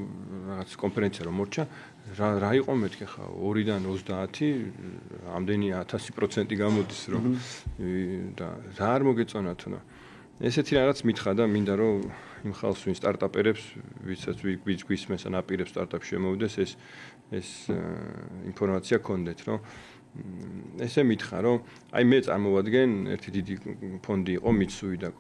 რაღაც კონფერენცია რომ მორჩა რა იყო მეთქე ხა 2-დან 30 ამდენი 1000% გამოდის რომ და რა არ მოგეწონათ და ესეთი რაღაც მითხრა და მინდა რომ იმ ხალხს ვინ სტარტაპერებს ვისაც გვისმენს ან აპირებს სტარტაპ შემოვიდეს ეს ინფორმაცია გქონდეთ რომ ესე მითხრა რომ აი მე წარმოვადგენ ერთი დიდი ფონდი იყო Mitsui და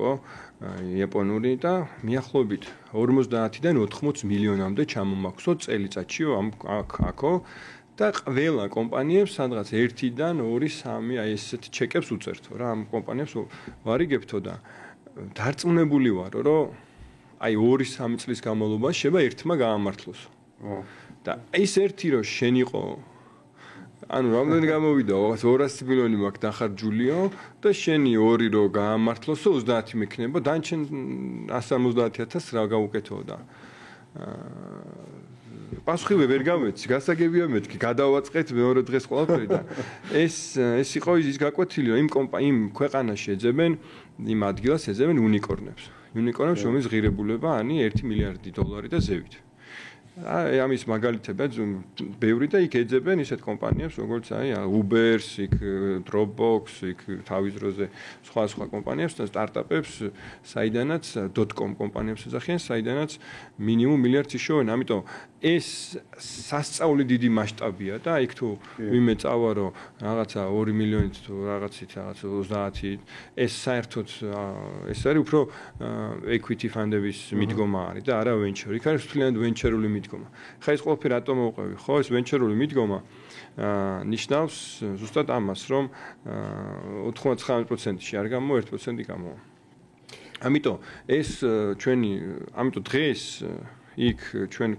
იაპონური და მიახლოებით 50-დან 80 მილიონამდე ჩამომაქვსო წელიწადშიო აქო და ყველა კომპანიებს სადღაც 1-დან 2-3 აი ესეთი ჩეკებს უწერთო რა ამ კომპანიებს ვარიგებთო და დარწმუნებული ვარო რომ აი 2-3 წლის განმავლობაში შეიძლება ერთმა გაამართლოს და ის ერთი რომ შენ იყო ანუ რამდენი გამოვიდა 200 მილიონი მაქვს დახარჯულიო და შენი 2 რო გაამართლოსო 30 მექნება დანჩენ 170,000 რა გავუკეთო და პასუხი ვერ გამეცი გასაგებია მეთქი გადავაწყეთ მეორე დღეს ყველაფერი და ეს იყო ის გაკვეთილი რომ იმ ქვეყანაში ეძებენ იმ ადგილას ეძებენ უნიკორნებს რომელიც ღირებულება ანი 1 მილიარდი დოლარი და ზევით ამის მაგალითებია ბევრი და იქ ეძებენ ისეთ კომპანიებს როგორც აი Uber-ს, იქ Dropbox, იქ თავის დროზე სხვა კომპანიებს და სტარტაპებს, საიდანაც .com კომპანიებს ეძახიან, საიდანაც მინიმუმ მილიარდს იშოვენ, ამიტომ ეს სასწაული დიდი მასშტაბია და იქ თუ ვინმე წავა რომ რაღაცა 2 მილიონით თუ რაღაცით რაღაც 30 ეს საერთოდ ეს არის უფრო equity fund-ების მიდგომა არის და არა venture. იქ არის მთლიანად venture-ული მიდგომა. ხა ეს ყველაფერი რატომ მოვყვევი? ხო, ეს venture-ული მიდგომა ნიშნავს ზუსტად ამას, რომ 99%-ში არ გამოვა 1% გამოვა. ამიტომ ეს ამიტომ დღეს იქ ჩვენი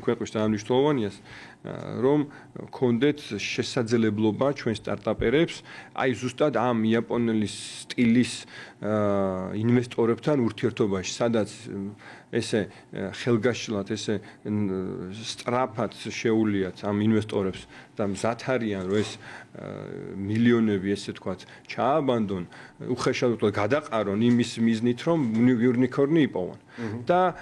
ქვეყნის დაამნიშნულოვანიას რომ გქონდეთ შესაძლებლობა ჩვენ სტარტაპერებს აი ზუსტად ამ იაპონელი სტილის ინვესტორებთან ურთიერთობაში, სადაც ესე ხელგაშლად ესე სწრაფად შეუულიათ ამ ინვესტორებს და მზად არიან რომ ეს მილიონები ესე თქვათ ჩააბანდონ, უხეშად გადაყარონ იმის მიზნით რომ unicorn-ი იპოვონ. და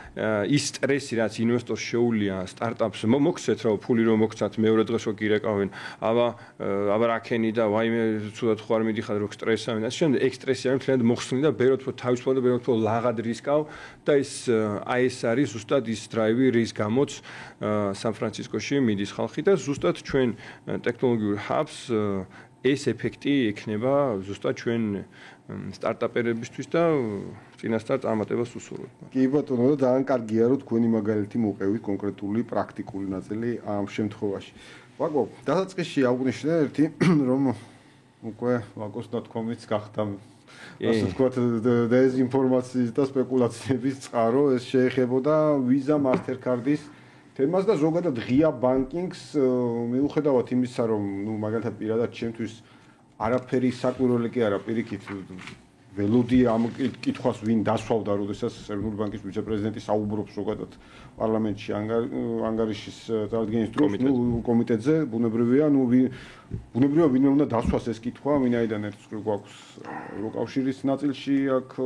ის სტრესი რაც ინვესტორს შეუულია სტარტაპს მოგცეთ რომ ფული რომ მოგცათ მეორე დღეს რო გირეკავენ აბა რაკენი და ვაიმე ცუდად ხო არ მიდიხარ რო სტრესავენ და შემდეგ ეგ სტრესი არის მთლიანად მოხსნილი და ბეროთ რო თავისუფლად და ბეროთ რო ლაღად რისკავ და ეს არის ზუსტად ის დრაივი რის გამოც სან-ფრანცისკოში მიდის ხალხი და ზუსტად ჩვენ ტექნოლოგიურ ჰაბს ეს ეფექტი ექნება ზუსტად ჩვენ სტარტაპერებისთვის და წინასწარ წარმატებას უსურვებთ. კი ბატონო, და ძალიან კარგია რომ თქვენი მაგალითი მოვყევით კონკრეტული პრაქტიკული ნაწილი ამ შემთხვევაში. ვაკო, დასაწყისში აღვნიშნე ერთი რომ უკვე wacos.com-იც გახდა ასე ვთქვათ დეზინფორმაციის და სპეკულაციების წყარო, ეს შეეხებოდა Visa, Mastercard-ის თემას და ზოგადად ღია ბანკინგს მიუხედავად იმისა, რომ მაგალითად პირადად ჩემთვის არაფერი საკვირველი კი არა პირიქით ველოდი ამ კითხვას ვინ დასვავდა, როდესაც ეროვნული ბანკის ვიცე-პრეზიდენტი საუბრობს ზოგადად პარლამენტში ანგარიშის წარდგენის დროს, კომიტეტზე, ბუნებრივია, ბუნებრივია ვინმე უნდა დასვას ეს კითხვა, ვინაიდან ერთს გვაქვს ევროკავშირის ნაწილში, აქ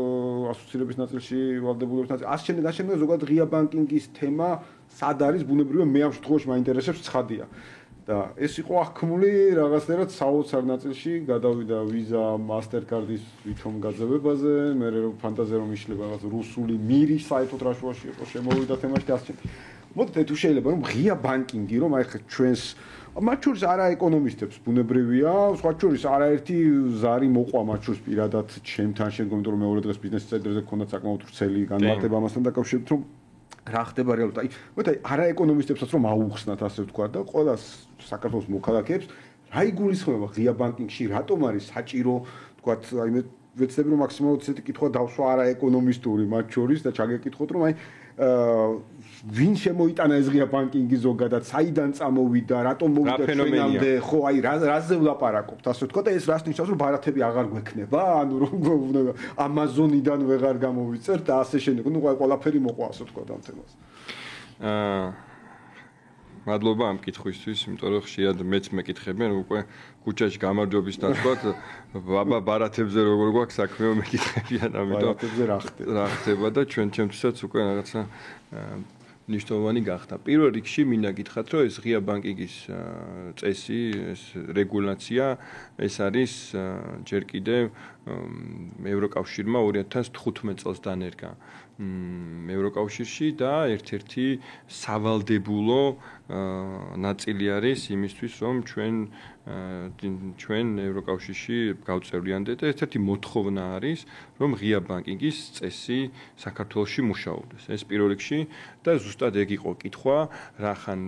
ასოცირების ნაწილში ვალდებულების ნაწილში, ასე შემდეგ ზოგადად ღია ბანკინგის თემა სად არის, ბუნებრივია მე ამ შემთხვევაში მაინტერესებს ცხადია. და ეს იყო აღქმული რაღაცნაირად საოცარ ნაწილში გადავიდა ვიზა Mastercard-ის ვითომ გაძევებაზე, მე ფანტაზია რომ იშლება რაღაც რუსული მირი საერთოდ რა შუაში იყო შემოვიდა თემაში და ასე. მოდით თუ შეიძლება რომ ღია ბანკინგი რომ აი ხა ჩვენს მათ შორის არა ეკონომისტებს ბუნებრივია, სხვა შორის არაერთი ზარი მოყვა მათ შორის პირადად ჩემთან შემდგომ, იმიტომ რომ მეორე დღეს ბიზნეს ცენტრზე გქონდა საკმაოდ ვრცელი განმარტება ამასთან დაკავშირებით, რომ რა ხდება რეალურად. აი, მოდი არა ეკონომისტებსაც რომ აუხსნათ ასე ვთქვა და ყველა საქართველოს მოქალაქეებს რა იგულისხმება ღია ბანკინგში, რატომ არის საჭირო, ვთქვათ, აი მე ვეცდები რომ მაქსიმალურად ესეთი კითხვა დავსვა არა ეკონომისტური მათ შორის და ჩაგეკითხოთ რომ აი ვინ შემოიტანა ეს ღია ბანკინგი ზოგადად, საიდან წამოვიდა, რატომ მოვიდა ჩვენამდე, ხო, აი რაზე ვლაპარაკობთ, ასე ვთქვა და ეს რას ნიშნავს, რომ ბარათები აღარ გვექნება, ანუ რომ Amazon-იდან ვეღარ გამოვიწერთ და ასე შემდეგ, ну ყველაფერი მოყვა, ასე ვთქვა ამ თემას. მადლობა ამ კითხვისთვის, იმიტომ რომ ხშირად მეც მეკითხებიან, უკვე ქუჩაში გამარჯვების დასკვათ, ბაბა ბარათებზე როგორ გვაქვს საქმეო მეკითხებიან, ამიტომ ბარათებზე რა ხდება და ჩვენთვისაც უკვე რაღაცა ნიშნულოვანი გახდა. პირველ რიგში მინდა გითხრათ, რომ ეს ღია ბანკინგის წესი, ეს რეგულაცია, ეს არის ჯერ კიდევ ევროკავშირმა 2015 წელს დანერგა ევროკავშირში და ერთ-ერთი სავალდებულო ნაწილი არის იმისთვის, რომ ჩვენ ევროკავშირში გავწევრიანდეთ და ერთ-ერთი მოთხოვნა არის, რომ ღია ბანკინგის წესი საქართველოში მუშაობდეს. ეს პირველ რიგში და ზუსტად ეგ იყო კითხვა, რახან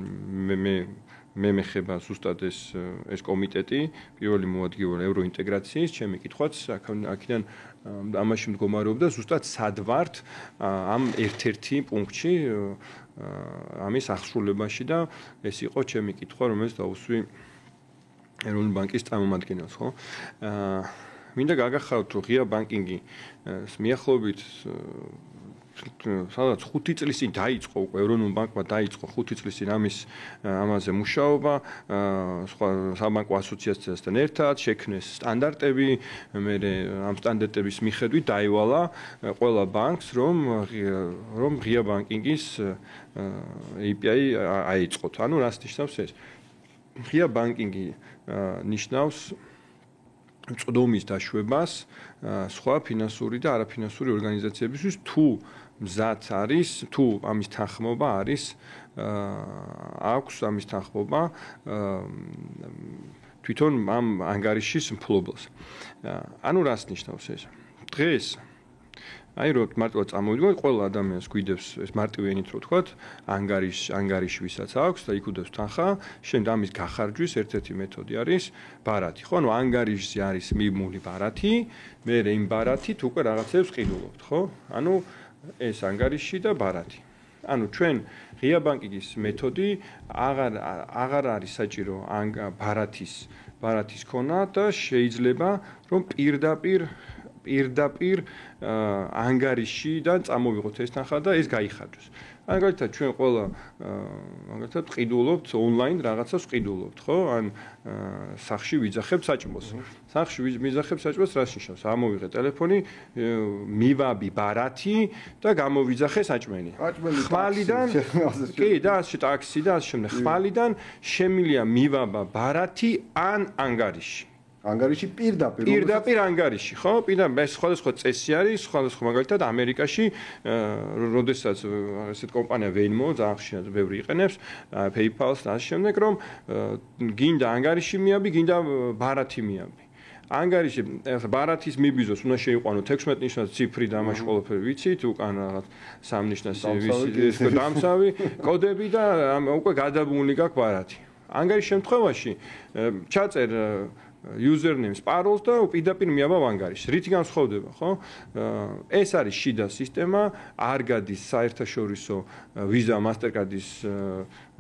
მე მეხება ზუსტად ეს კომიტეტი, პირველი მოადგილე ევროინტეგრაციის, ჩემი კითხვაც აქედან ამაში მდგომარეობდა ზუსტად სად ვართ ამ ერთ-ერთი პუნქტში ამის აღსრულებაში და ეს იყო ჩემი კითხვა, რომელიც დავუსვი ეროვნული ბანკის წარმომადგენელს, ხო? მინდა გაგახსოვოთ, რომ ღია ბანკინგი მიახლოებით სადაც 5 წლის წინ დაიწყო უკვე ეროვნულ ბანკმა დაიწყო 5 წლის წინ ამაზე მუშაობა სხვა საბანკო ასოციაციასთან ერთად შექმნეს სტანდარტები, მე ამ სტანდარტების მიხედვით დაივალა ყველა ბანკს რომ ღია ბანკინგის API აიწყოთ. ანუ რას ნიშნავს ეს? ღია ბანკინგი ნიშნავს წვდომის დაშვებას სხვა ფინანსური და არაფინანსური ორგანიზაციებისთვის თუ მზად არის, თუ ამის თანხმობა არის, აქვს ამის თანხმობა თვითონ ამ ანგარიშის მფლობელს. ანუ რას ნიშნავს ეს? დღეს აი რომ მარტო წამოვიდგოთ, ყველა ადამიანს გვიდევს ეს მარტივენით რო ვთქვათ, ანგარიში ვისაც აქვს და იქ უდევს თანხა, შემდეგ ამის გახარჯვის ერთ-ერთი მეთოდი არის ბარათი. ხო, ანუ ანგარიშზე არის მიმული ბარათი, მე იმ ბარათით უკვე რაღაცებს ყიდულობთ, ხო? ანუ ეს ანგარიში და ბარათი. ანუ ჩვენ ღია ბანკინგის მეთოდი აღარ არის საჭირო ბარათის ქონა და შეიძლება რომ პირდაპირ ანგარიშიდან წამოვიღოთ ეს თანხა და ეს გაიხარჯოს. მაგალითად ჩვენ ყველა მაგალითად ყიდულობთ ონლაინ რაღაცას ყიდულობთ, ხო? ან სახში ვიძახებთ საჭმელს. სახში ვიძახებთ საჭმელს რას ნიშნავს? ამოვიღე ტელეფონი, მივაბი ბარათი და გამოვიძახე საჭმელი. ხმალიდან კი და ასე ტაქსი და ასე შემდეგ. ხმალიდან შემილია მივაბა ბარათი ან ანგარიში. ანგარიში პირდაპირ ანგარიში, ხო? პირდაპირ სხვადასხვა წესი არის, სხვადასხვა მაგალითად ამერიკაში, როდესაც ესეთ კომპანია Venmo ძალიან ხშირად ბევრი იყენებს, PayPal-ს და ასე შემდეგ, რომ გინდა ანგარიში მიაბი, გინდა ბარათი მიაბი. ანგარიში ბარათის მიბიზოს უნდა შეიყვანოთ 16 ნიშნად ციფრი და ამაში ყველაფერი ვიცით, უკან რაღაც 3 ნიშნად დამსავი კოდები და უკვე გადაბმული გაქვს ბარათი. ანგარიშის შემთხვევაში ჩაწერ username-ს, parole-ს და პირდაპირ მიაბავ ანგარიშს. რითი განსხვავდება, ხო? ეს არის შიდა სისტემა, არ გადის საერთაშორისო Visa, Mastercard-ის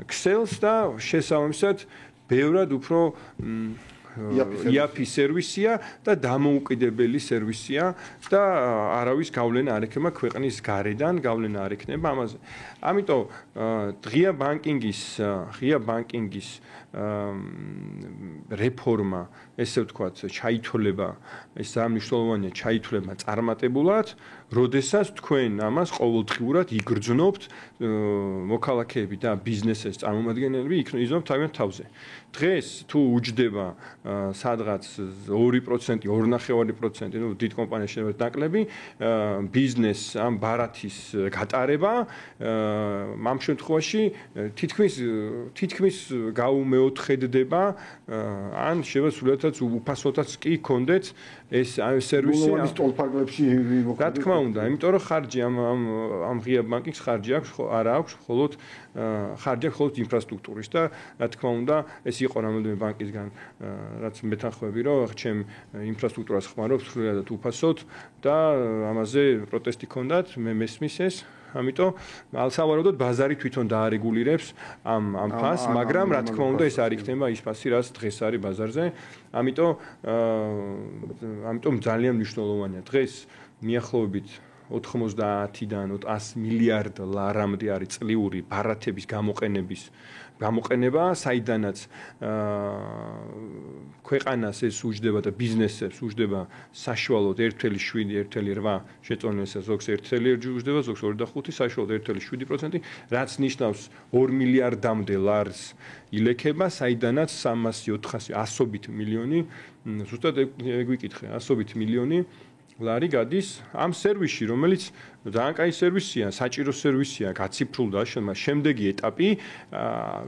Excel-ს და შესაბამისად ბევრად უფრო IAP სერვისია და დამოუკიდებელი სერვისია და არავის გავლენა არ ექნება ქვეყნის გარედან, გავლენა არ ექნება ამაზე. ამიტომ ღია ბანკინგის რეფორმა, ესე ვთქვათ, ჩაითვლება, ეს სამნიშნელოვანია ჩაითვლება წარმატებულად, როდესაც თქვენ ამას ყოველდღიურად იგრძნობთ მოქალაქეები და ბიზნესის წარმომადგენლები იზრდებათ თავიანთ თავზე. დღეს თუ უჯდება სადღაც 2%, 2.5%, ნუ დიდ კომპანიაში შეიძლება დაკლები, ბიზნეს ამ ბარათის გატარება, ამ შემთხვევაში თითქმის გაუმეოთხედდება, ან შეიძლება სულათაც უფასოდაც კი გქონდეთ ეს სერვისი გულოვანის ტოლფარგლებში რა თქმა უნდა, იმიტომ რომ ხარჯი ამ ღია ბანკინგს ხარჯი აქვს, არა აქვს, მხოლოდ ხარჯი აქვს მხოლოდ ინფრასტრუქტურის და რა თქმა უნდა, ეს იყო რამოდენიმე ბანკისგან, რაც მეთანხმები, რომ ჩემ ინფრასტრუქტურას ხმარობ სრულიადად უფასოდ და ამაზე პროტესტი ჰქონდათ, მე მესმის ეს. ამიტომ ალსავაროდოთ ბაზარი თვითონ დაარეგულირებს ამ ფასს, მაგრამ რა თქმა უნდა ეს არ იქნება ის ფასი, რაც დღეს არის ბაზარზე. ამიტომ ძალიან მნიშვნელოვანია. დღეს მიახლოებით 90-დან 100 მილიარდ ლარამდე არის წლიური ბარათების გამოყენება, საიდანაც ქვეყანას ეს უჯდება და ბიზნესებს უჯდება საშუალოდ 1.7-1.8 შეწონილს ზოგს 1.1 უჯდება, ზოგს 2.5, საშუალოდ 1.7%, რაც ნიშნავს 2 მილიარდამდე ლარს ილექება, საიდანაც 300-400 ასობით მილიონი, ზუსტად ეგ ვიკითხე, ასობით მილიონი ლარი გადის ამ სერვისში, რომელიც ძალიან კაი სერვისია, საჭირო სერვისია, გაციფრულდა, შემდეგი ეტაპი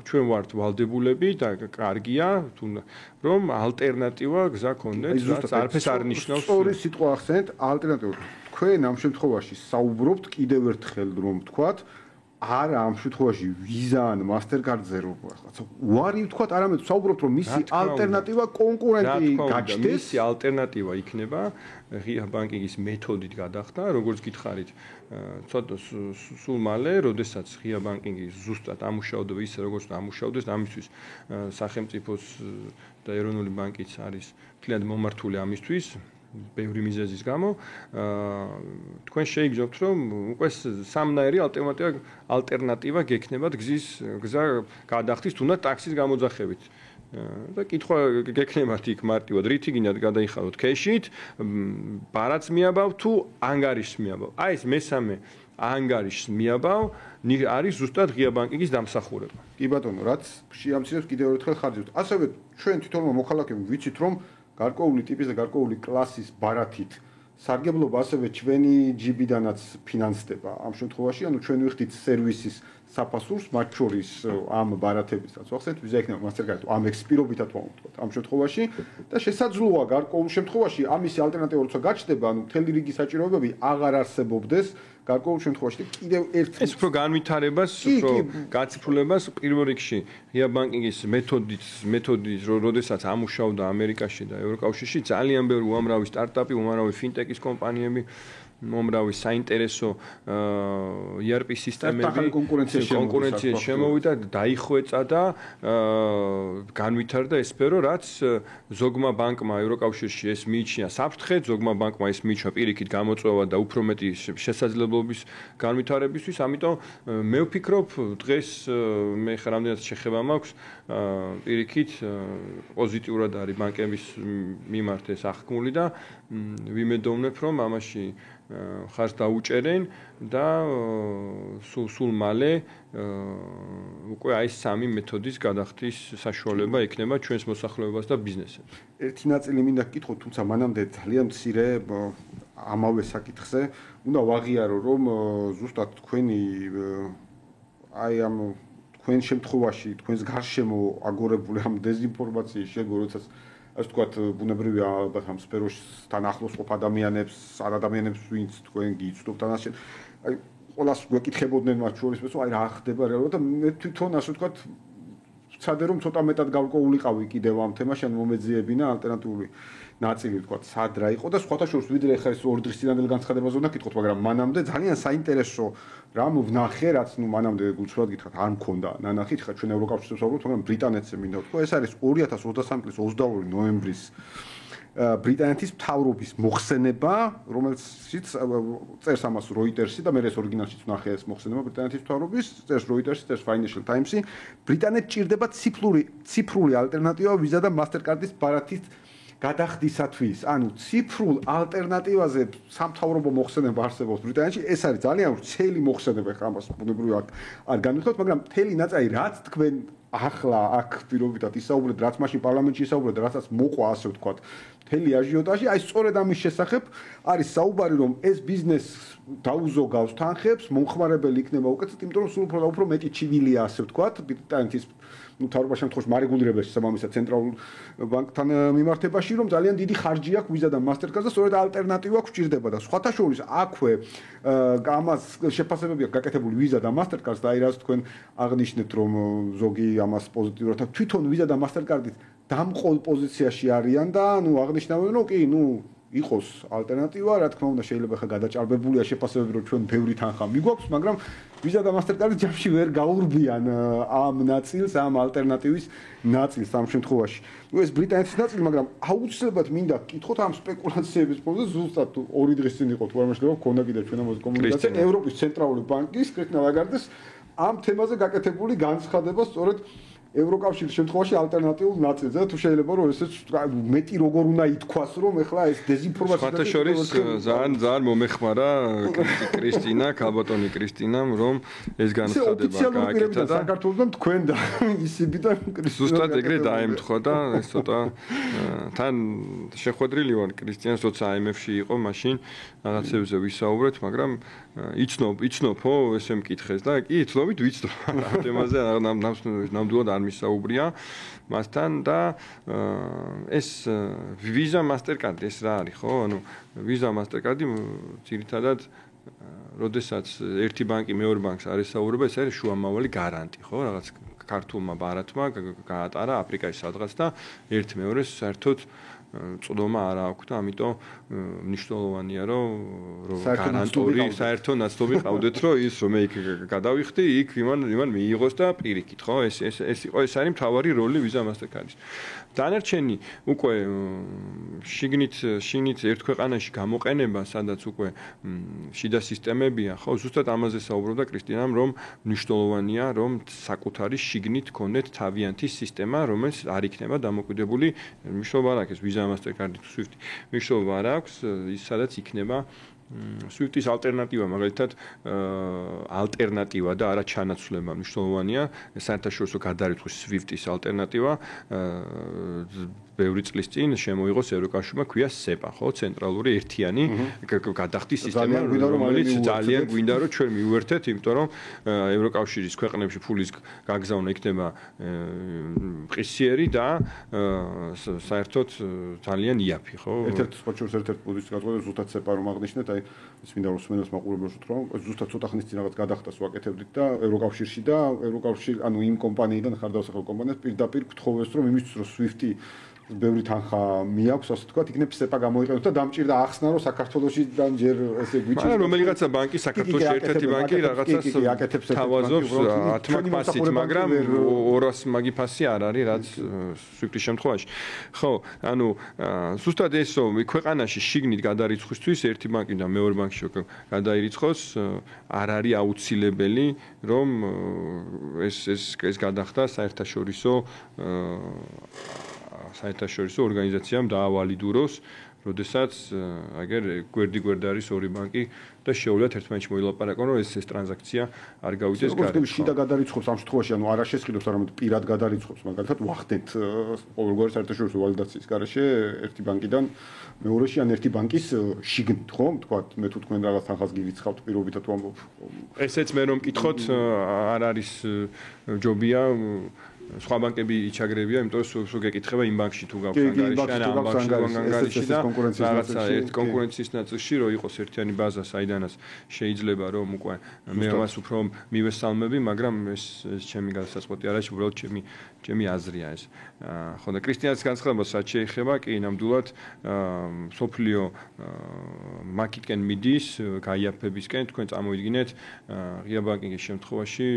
ჩვენ ვართ ვალდებულები და კარგია, რომ ალტერნატივა გზა გქონდეთ, რაც არაფერს არ ნიშნავს. სწორი სიტყვა ახსენეთ, ალტერნატივა. თქვენ ამ შემთხვევაში საუბრობთ კიდევ ერთხელ რომ ვთქვათ, არა ამ შემთხვევაში ვიზა ან მასტერკარდზე რო რაღაცა უარი ვთქვათ, არამედ საუბრობთ რომ მისი ალტერნატივა კონკურენტი გაჩნდეს. მისი ალტერნატივა იქნება ღია ბანკინგის მეთოდით გადახდა, როგორც გითხარით, ცოტა სულ მალე, როდესაც ღია ბანკინგი ზუსტად ამუშავდება ისე როგორც ამუშავდეს, ამისთვის სახელმწიფოს და ეროვნული ბანკიც არის მთლიანად მომართული ამისთვის. ბევრი მიზეზის გამო თქვენ შეიგრძნობთ რომ უკვე სამნაირი ალტერნატივა გექნებათ გზა გადახდის თუნდაც ტაქსის გამოძახებით და კითხვა გექნებათ იქ მარტივად რითი გინდათ გადაიხადოთ ქეშით ბარათს მიაბავ თუ ანგარიშს მიაბავ აი ეს მესამე ანგარიშს მიაბავ არის ზუსტად ღია ბანკინგის დამსახურება კი ბატონო რაც შეამცირებს კიდევ ერთხელ ხარჯებს ასევე ჩვენ თვითონმა მოქალაქეები ვიცით რომ გარკვეული ტიპის და გარკვეული კლასის ბარათით სარგებლობა ასევე ჩვენი ჯიბიდანაც ფინანსდება ამ შემთხვევაში ანუ ჩვენ ვიხდით სერვისის საფასურს მათ შორის ამ ბარათებისაც ვახსენეთ ვიზა იქნება მასტერკარდი ამ ექსპირობითად ვამბობთ ამ შემთხვევაში და შესაძლოა გარკვეულ შემთხვევაში ამისი ალტერნატივა როცა გაჩნდება ანუ მთელი რიგი საჭიროებები აღარ არსებობდეს გარკვეულ შემთხვევაში კიდევ ერთ ეს უფრო განვითარებას, უფრო გაციფრულებას პირველ რიგში ღია ბანკინგის მეთოდის როდესაც ამუშავდა ამერიკაში და ევროკავშირში ძალიან ბევრი უამრავი სტარტაპი, უამრავი ფინტექის კომპანიები მომრავი საინტერესო ERP სისტემები კონკურენციაში შემოვიდა და დაიხვეწა და განვითარდა ეს სფერო, რაც ზოგმა ბანკმა ევროკავშირში ეს მიიჩნია საფრთხე, ზოგმა ბანკმა ეს მიიჩნია პირიქით გამოწვევა და უფრო მეტი შესაძლებლობის განვითარებისთვის, ამიტომ მე ვფიქრობ დღეს მე ხარ რამდენად შეხება მაქვს პირიქით პოზიტიურად არის ბანკების მიმართ ეს აღქმული და ვიმედოვნებ რომ ამაში ხარს დაუჭერენ და სულ მალე უკვე აი სამი მეთოდის გადახდის საშუალება ექნება ჩვენს მოსახლეობას და ბიზნესებს. ერთი ნაწილი მინდა გკითხოთ, თუმცა მანამდე ძალიან მცირე ამავე საკითხზე უნდა ვაღიარო, რომ ზუსტად თქვენი აი ამ თქვენ შემთხვევაში, თქვენს გარშემო აგორებული ამ დეзинფორმაციის შეგო, როდესაც ასე ვთქვათ, ბუნებრივია ალბათ ამ სფეროსთან ახლოს ყოფ ადამიანებს, არ ადამიანებს, ვინც თქვენ გიცნობთ ამას. აი, ყველას გვეკითხებოდნენ მათ შორის, რომ აი რა ხდება რეალურად და მე თვითონ ასე ვთქვათ, ვცადე რომ ცოტა მეტად გავკოულიყავი კიდევ ამ თემაში, ან მომეძიებინა ალტერნატიული ნაწილი თქვა სად რა იყო და სხვათა შორის ვიდრე ხა ეს 2 დღის წინანდელი განცხადებაზე უნდა გითხოთ, მაგრამ მანამდე ძალიან საინტერესო რამ ვნახე, რაც ნუ მანამდე გულწრფელად გითხრათ არ მქონდა ნანახი, ხა ჩვენ ევროკავშირს ვსაუბრობთ, მაგრამ ბრიტანეთზე მინდა ვთქვა, ეს არის 2023 წლის 22 ნოემბრის ბრიტანეთის მთავრობის მოხსენება, რომელშიც წერს ამას Reuters-ი და მე ეს ორიგინალშიც ვნახე ეს მოხსენება ბრიტანეთის მთავრობის, წერს Reuters-ი, წერს Financial Times-ი, ბრიტანეთს ჭირდება ციფრული ალტერნატივა ვიზა და Mastercard-ის ბარათის გადახდისათვის. ანუ ციფრულ ალტერნატივაზე სამთავრობო მოხსენება არსებობს ბრიტანეთში, ეს არის ძალიან ვრცელი მოხსენება, ხა ამას ბუნებრივად არ განვიხილოთ, მაგრამ მთელი ნაწილი რაც თქვენ ახლა აქ პირობითად ისაუბრეთ, რაც მაშინ პარლამენტში ისაუბრეთ, რასაც მოყვა ასე ვთქვათ, მთელი აჟიოტაჟი, აი სწორედ ამის შესახებ არის საუბარი, რომ ეს ბიზნეს დაუზოგავს თანხებს, მომხმარებელი იქნება უკეთესად, იმიტომ რომ სულ უფრო მეტი ჩივილია ასე ვთქვათ, ბრიტანეთის მთავრობა შემთხვევაში მარეგულირებაში სამამისა ცენტრალურ ბანკთან მიმართებაში, რომ ძალიან დიდი ხარჯი აქვს ვიზა და Mastercard-ს და სწორედ ალტერნატივა გვჭირდება და სხვათა შორის აქვე ამას შეფასებები აქვს გაკეთებული ვიზა და Mastercard-ს და აი რაც თქვენ აღნიშნეთ, რომ ზოგი ამას პოზიტიურად აქვს, თვითონ ვიზა და Mastercard-ით დამყოლ პოზიციაში არიან და ნუ აღნიშნავენ, რომ კი, ნუ იყოს ალტერნატივა, რა თქმა უნდა შეიძლება ხა გადაჭარბებულია შეფასებები, რომ ჩვენ ბევრი თანხა მიგვაქვს, მაგრამ ვიზა და Mastercard-ი ჯამში ვერ გაურბიან ამ ნაწილს, ამ ალტერნატივის ნაწილს ამ შემთხვევაში. ნუ ეს ბრიტანეთის ნაწილი, მაგრამ აუცილებლად მინდა გკითხოთ ამ სპეკულაციების ფონზე, ზუსტად 2 დღის წინ იყო თუ არ მეშლება, ქონდა კიდე ჩვენ ამაზე კომუნიკაცია ევროპის ცენტრალური ბანკის კრისტინა ლაგარდეს ამ თემაზე გაკეთებული განცხადება სწორედ ევროკავშირის შემთხვევაში ალტერნატიულ ნაწილზე და თუ შეიძლება რომ ესეც მეტი როგორ უნდა ითქვას რომ ეხლა ეს დეზინფორმაცია სხვათა შორის ძალიან მომეხმარა კრისტინა, ქალბატონი კრისტინამ რომ ეს განცხადება გააკეთა და საქართველოსთან თქვენ და ისიბიდან ზუსტად ეგრე დაემთხვა და ეს ცოტა თან შეხვედრილი ვარ კრისტიანს როცა IMF-ში იყო მაშინ რაღაცებზე ვისაუბრეთ, მაგრამ იცნობო ესე მკითხეს და კი იცნობით ვიცნობ ამ თემაზე ნამდვილად არ მისაუბრია მასთან და ეს ვიზა Mastercard ეს რა არის ხო? ანუ ვიზა Mastercard-ი ძირითადად როდესაც ერთი ბანკი მეორე ბანკს არ ესაუბრება, ეს არის შუამავალი გარანტი, ხო? რაღაც ქართულმა ბარათმა გაატარა აფრიკაში სადღაც და ერთ მეორეს საერთოდ წვდომა არ აქვს და ამიტომ მნიშვნელოვანია რომ გარანტორი საერთო ნაცნობი ყავდეთ რომ ის რომ იქ გადავიხდი იქ იმან მიიღოს და პირიქით ხო ეს იყო ეს არის მთავარი როლი ვიზა Mastercard-ის. დანარჩენი უკვე შიგნით ერთ ქვეყანაში გამოყენება სადაც უკვე შიდა სისტემებია ხო ზუსტად ამაზე საუბრობდა კრისტინამ რომ მნიშვნელოვანია რომ საკუთარი შიგნით ქონდეთ თავიანთი სისტემა რომელიც არ იქნება დამოუკიდებელი მნიშვნელობა არ აქვს ვიზა Mastercard-ი თუ Swift-ი მნიშვნელობა არ აქვს ის სადაც იქნება Swift-ის ალტერნატივა მაგალითად ალტერნატივა და არა ჩანაცვლება მნიშვნელოვანია საერთაშორისო გადარიცხვის Swift-ის ალტერნატივა ბევრი წლის წინ შემოიღოს ევროკავშირმა ქვია SEPA ხო ცენტრალური ერთიანი გადახდის სისტემა რომელიც ძალიან გვინდა რომ ჩვენ მივუერთეთ იმიტომ რომ ევროკავშირის ქვეყნებში ფულის გაგზავნა იქნება მყისიერი და საერთოდ ძალიან იაფი ხო ერთ-ერთი სპორტის ერთ-ერთი პოზიცია გადაწყდა ზუსტად SEPA რომ აღნიშნეთ აი ის მინდა რომ სმენელს მაყურებელს უთხრა რომ ზუსტად ცოტა ხნის წინ რაღაც გადახდას ვაკეთებდით და ევროკავშირში და ევროკავშირი ანუ იმ კომპანიიდან ხარდაუსახელ კომპანიას პირდაპირ გთხოვეს რომ იმისთვის რომ SWIFT-ი ბევრი თანხა მიაქვს, ასე თქვა, იქნებ SEPA გამოიყენოს და დამჭირდა ახსნა, რომ საქართველოსიდან ჯერ ესე გვიჭირდა. მაგრამ რომელიღაცა ბანკი საქართველოს ერთ-ერთი ბანკი რაღაცას თავაზობს 10 ფასით, მაგრამ 200 მაგი ფასი არ არის, რაც Swift-ის შემთხვევაში. ხო, ანუ ზუსტად ესო ქვეყანაში შიგნით გადარიცხვისთვის ერთი ბანკიდან მეორე ბანკში გადაირიცხოს არ არის აუცილებელი, რომ ეს გადახდა საერთაშორისო ორგანიზაციამ დაავალიდუროს, როდესაც აგერ გვერდ არის ორი ბანკი და შეუძლიათ ერთმანეთში მოილაპარაკონ, რომ ეს ტრანზაქცია არ გავიდეს გარეთ. ეს შიდა გადარიცხობს ამ შემთხვევაში, ანუ არა შესყიდოს, არამედ პირად გადარიცხობს, მაგალითად ვახდენთ ყოველგვარი საერთაშორისო ვალიდაციის გარეშე ერთი ბანკიდან მეორეში ან ერთი ბანკის შიგნით, ხო? თქვათ, მე თუ თქვენ რაღაც თანხას გირიცხავთ პირობითად ვამბობ. ესეც მე რომ მკითხოთ, არ არის ჯობია სხვა ბანკები იჩაგრებია, იმიტომ რომ სულ გეკითხება იმ ბანკში თუ გაქვს ანგარიში, ან ამ ბანკში თუ ანგარიში და რაღაცა ერთ კონკურენციის ნაწილში რო იყოს ერთიანი ბაზა, საიდანაც შეიძლება რომ უკვე მე მას უფრო მივესალმები, მაგრამ ეს ჩემი გადასაწყვეტი არ არის, უბრალოდ ჩემი აზრია ეს. ხო და კრისტიანის განცხადება რაც შეეხება, კი ნამდვილად სოფლიო მაკიკენ მიდის, გაიაფებისკენ, თქვენ წამოიდგინეთ, ღია ბანკინგის შემთხვევაში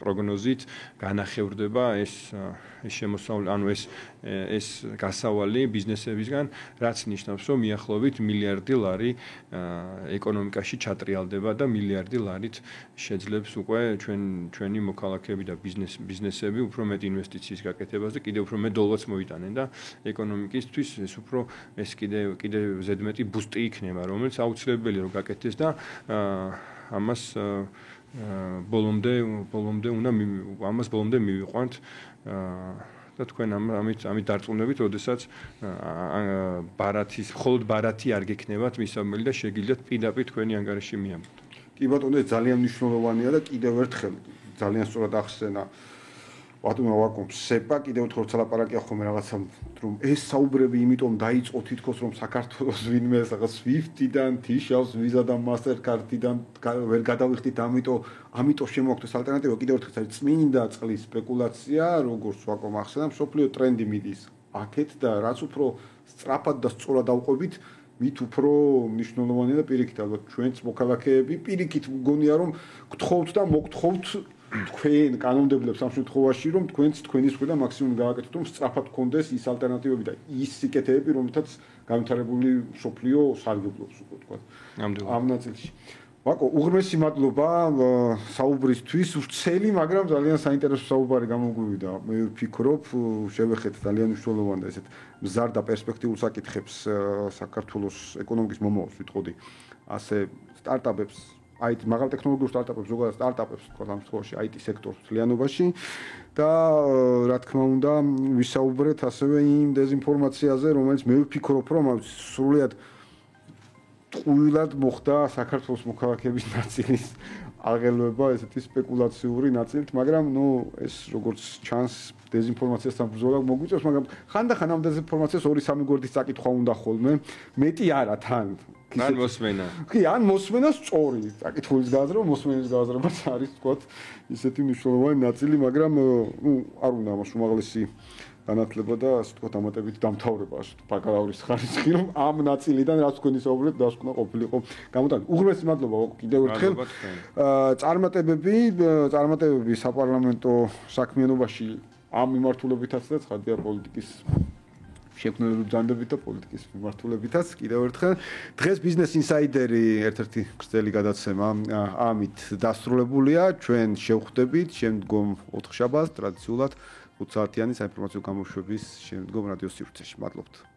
პროგნოზით განახევრდება ეს შემოსავალი, ანუ ეს გასავალი ბიზნესებისგან, რაც ნიშნავს, რომ მიახლოებით მილიარდი ლარი ეკონომიკაში ჩატრიალდება და მილიარდი ლარით შეძლებს უკვე ჩვენი მოქალაქეები და ბიზნესები უფრო მეტ ინვესტიციის გაკეთებას და კიდევ უფრო მეტ დოლარს მოიტანენ და ეკონომიკისთვის ეს კიდევ ზედმეტი ბუსტი იქნება, რომელიც აუცილებელია რომ გაკეთდეს და ამას ბოლომდე უნდა მივიყვანთ და თქვენ ამით დარწმუნებით, როდესაც მხოლოდ ბარათი არ გექნებათ მისამელი და შეგიძლიათ პირდაპირ თქვენი ანგარიში მიამბოთ. კი ბატონო, ეს ძალიან მნიშვნელოვანია და კიდევ ერთხელ ძალიან სწორად ახსენა ბატონო ვაკუმ სეპა კიდევ ერთხელ ცალაპარაკია ხოლმე რაღაცა რომ ეს საუბრები იმიტომ დაიწყო თითქოს რომ საქართველოს ვინმე რაღაც SWIFT-დან, T-Shell-ს, Visa და Mastercard-დან ვერ გადავიხდით, ამიტომ შემოგვაქვს ალტერნატივა. კიდევ ერთხელ არის წმინდა წყლის სპეკულაცია, როგორც ვაკუმ ახსენა, მსოფლიო ტრენდი მიდის აქეთ და რაც უფრო სწრაფად და სწორად დავყვებით, მით უფრო მნიშვნელოვანია და პირიქით ალბათ ჩვენც მოქალაქეები პირიქით მგონია რომ გთხოვთ და მოგთხოვთ თქვენ კანონმდებლებს ამ შემთხვევაში რომ თქვენი ზღვა მაქსიმუმ გააკეთოთ რომ სწრაფად გქონდეს ის ალტერნატივები და ის სიკეთეები რომელთაც განვითარებული სოფლიო სარგებლობს უკვე თქვა ამ ნაწილში. ვაკო, უღრმესი მადლობა საუბრისთვის, ვრცელი, მაგრამ ძალიან საინტერესო საუბარი გამოგვივიდა. მე ვფიქრობ, შევეხეთ ძალიან მნიშვნელოვანი ესეთ მზარ და პერსპექტიულ საკითხებს საქართველოს ეკონომიკის მომავალს ვიტყოდი. ასე სტარტაპებს, IT მაღალ ტექნოლოგიურ სტარტაპებს, ზოგადად სტარტაპებს, თქვა ამ შემთხვევაში IT სექტორს მთლიანობაში და რა თქმა უნდა, ვისაუბრეთ ასევე იმ დეზინფორმაციაზე, რომელიც მე ვფიქრობ, რომ სრულიად ტყუილად მოხდა საქართველოს მოქალაქეების ნაწილის აღელვება ესეთი სპეკულაციური ნაწილით, მაგრამ ეს როგორც ჩანს დეზინფორმაციასთან ბრძოლა მოგვიწევს, მაგრამ ხანდახან ამ დეზინფორმაციას 2-3 გვერდის წაკითხვა უნდა ხოლმე, მეტი არა თან. ან მოსმენა. კი, ან მოსმენა სწორი, წაკითხვის გააზრება, მოსმენის გააზრებაც არის თქვა ისეთი მნიშვნელოვანი ნაწილი, მაგრამ არ უნდა ამას უმაღლესი განათლება და ასე თქვა დამატებით დამთავრება, ასე ბაკალავრის ხარისხი, რომ ამ ნაწილიდან რაც თქვენი საუბრეთ დასკვნა ყოფილიყო გამოტანილი. უღრმესი მადლობა კიდევ ერთხელ. წარმატებები საპარლამენტო საქმიანობაში ამ მიმართულებითაც და ცხადია პოლიტიკის შექმნილ ძანდებით და პოლიტიკის მიმართულებითაც კიდევ ერთხელ. დღეს ბიზნეს ინსაიდერი ერთ-ერთი გრძელი გადაცემა ამით დასრულებულია. ჩვენ შევხვდებით შემდგომ 4 შაბათს ტრადიციულად 5 საათიანი საინფორმაციო გამოშვების შემდგომ რადიო სივრცეში. მადლობთ.